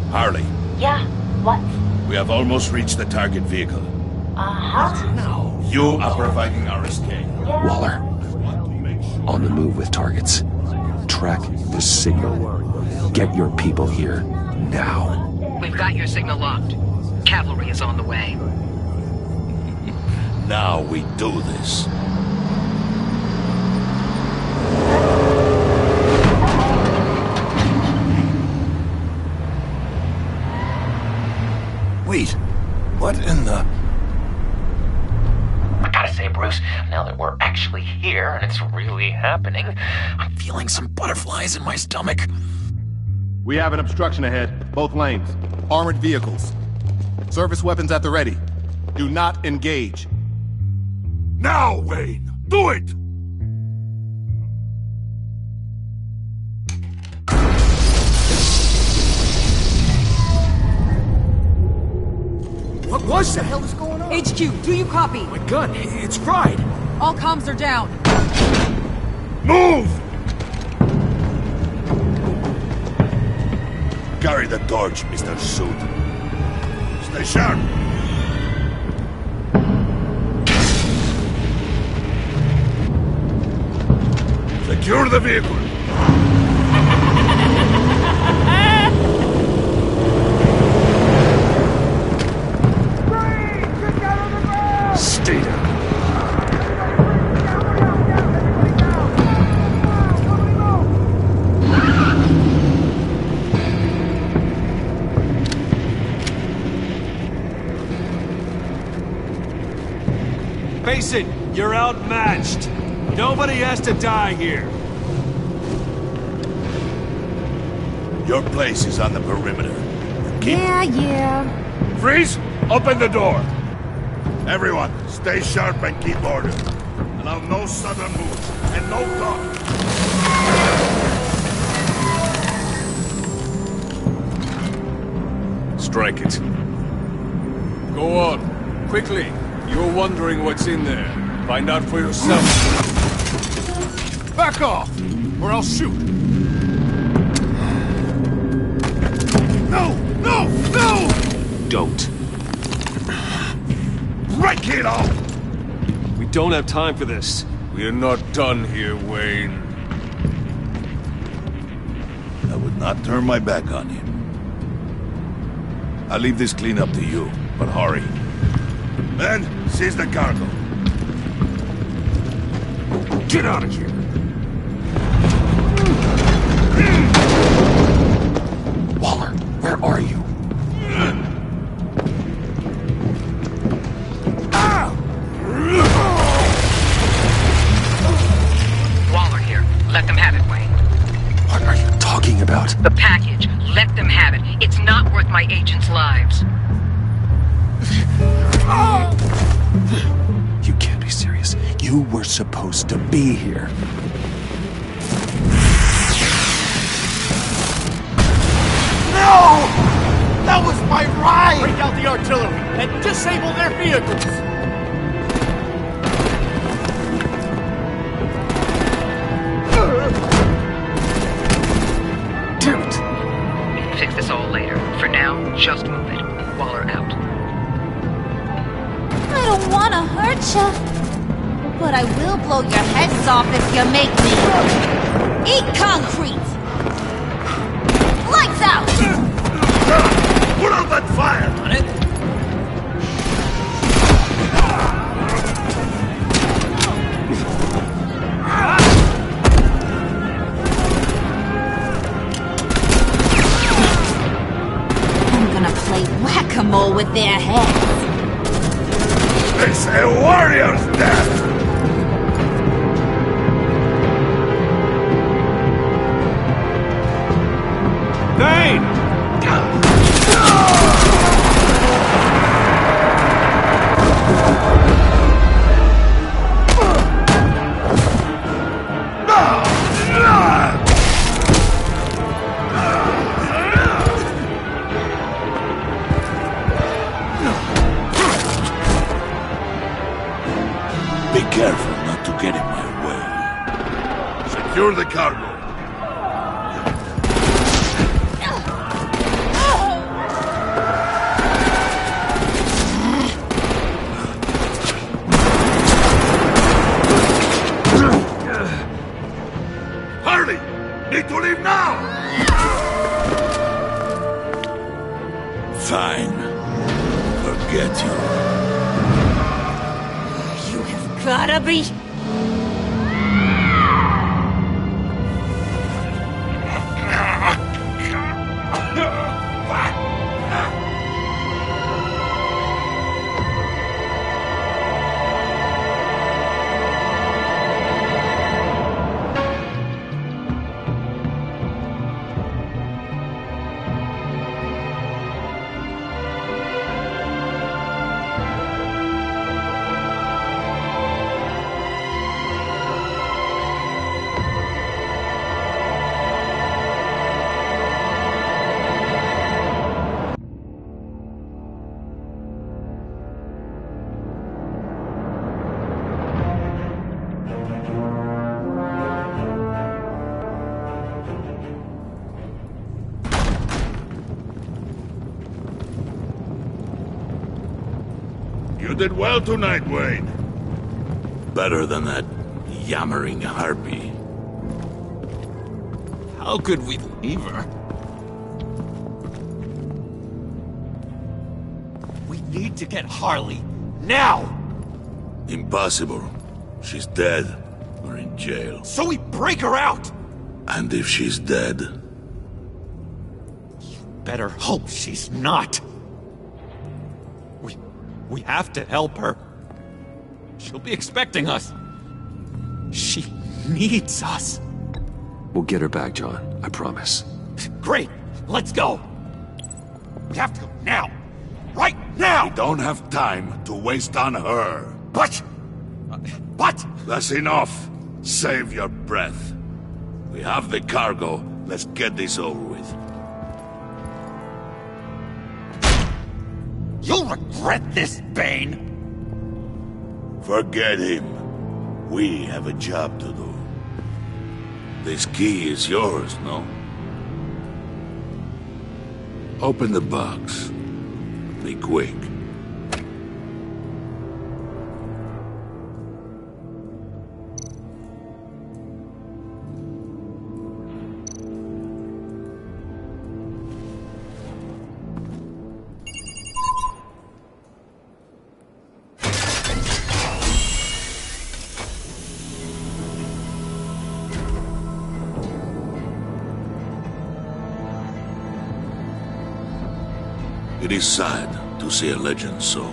Speaker 9: Harley,
Speaker 10: Yeah, what?
Speaker 9: we have almost reached the target vehicle.
Speaker 10: Uh-huh.
Speaker 9: You are providing our escape.
Speaker 1: Waller, on the move with targets. Track the signal. Get your people here, now.
Speaker 2: We've got your signal locked. Cavalry is on the way.
Speaker 9: Now we do this.
Speaker 20: Wait, what in the...
Speaker 13: I gotta say, Bruce, now that we're actually here and it's really happening, I'm feeling some butterflies in my stomach.
Speaker 21: We have an obstruction ahead, both lanes. Armored vehicles. Service weapons at the ready. Do not engage.
Speaker 9: Now, Wayne! Do it!
Speaker 8: What the hell is going on?
Speaker 2: HQ, do you copy?
Speaker 8: My gun, it's fried.
Speaker 2: All comms are down.
Speaker 9: Move! Carry the torch, Mr. Suit. Stay sharp. Secure the vehicle.
Speaker 1: Stay down.
Speaker 6: Face it, you're outmatched. Nobody has to die here.
Speaker 9: Your place is on the perimeter.
Speaker 15: Yeah.
Speaker 9: Freeze! Open the door! Everyone, stay sharp and keep order. Allow no sudden moves, and no talk.
Speaker 20: Strike it. Go on, quickly. You're wondering what's in there. Find out for yourself.
Speaker 21: Back off, or I'll shoot.
Speaker 9: No! No! No!
Speaker 16: Don't.
Speaker 9: Break it off!
Speaker 16: We don't have time for this.
Speaker 20: We're not done here, Wayne.
Speaker 9: I would not turn my back on you. I'll leave this cleanup to you, but hurry. Men, seize the cargo.
Speaker 16: Get out of here.
Speaker 1: Waller, where are you?
Speaker 2: Waller here. Let them have it, Wayne.
Speaker 1: What are you talking about?
Speaker 2: The package. Let them have it. It's not worth my agents' lives.
Speaker 1: You can't be serious. You were supposed to be here.
Speaker 8: No! That was my ride! Break out the artillery and disable their vehicles!
Speaker 2: Damn it. We can fix this all later. For now, just move it. Waller out.
Speaker 15: I don't want to hurt you, but I will blow your heads off if you make me. Eat concrete! Lights out!
Speaker 9: Put out that fire!
Speaker 13: On it?
Speaker 15: I'm gonna play whack-a-mole with their heads.
Speaker 9: It's a warrior's death!
Speaker 6: Vane!
Speaker 9: Be careful not to get in my way. Secure the cargo.
Speaker 17: gotta be...
Speaker 9: You did well tonight, Wayne. Better than that yammering harpy.
Speaker 8: How could we leave her? We need to get Harley, now!
Speaker 9: Impossible. She's dead, or in jail.
Speaker 8: So we break her out!
Speaker 9: And if she's dead?
Speaker 8: You better hope she's not. We have to help her. She'll be expecting us. She needs us.
Speaker 1: We'll get her back, John. I promise.
Speaker 8: Great. Let's go. We have to go now. Right now!
Speaker 9: We don't have time to waste on her.
Speaker 8: But...
Speaker 9: That's enough. Save your breath. We have the cargo. Let's get this over with.
Speaker 8: You'll regret this, Bane!
Speaker 9: Forget him. We have a job to do. This key is yours, no? Open the box. Be quick. It is sad to see a legend so,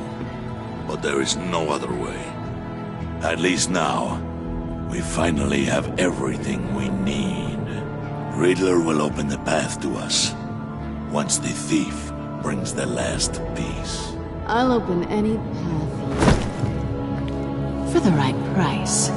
Speaker 9: but there is no other way. At least now, we finally have everything we need. Riddler will open the path to us, once the thief brings the last piece.
Speaker 11: I'll open any path for the right price.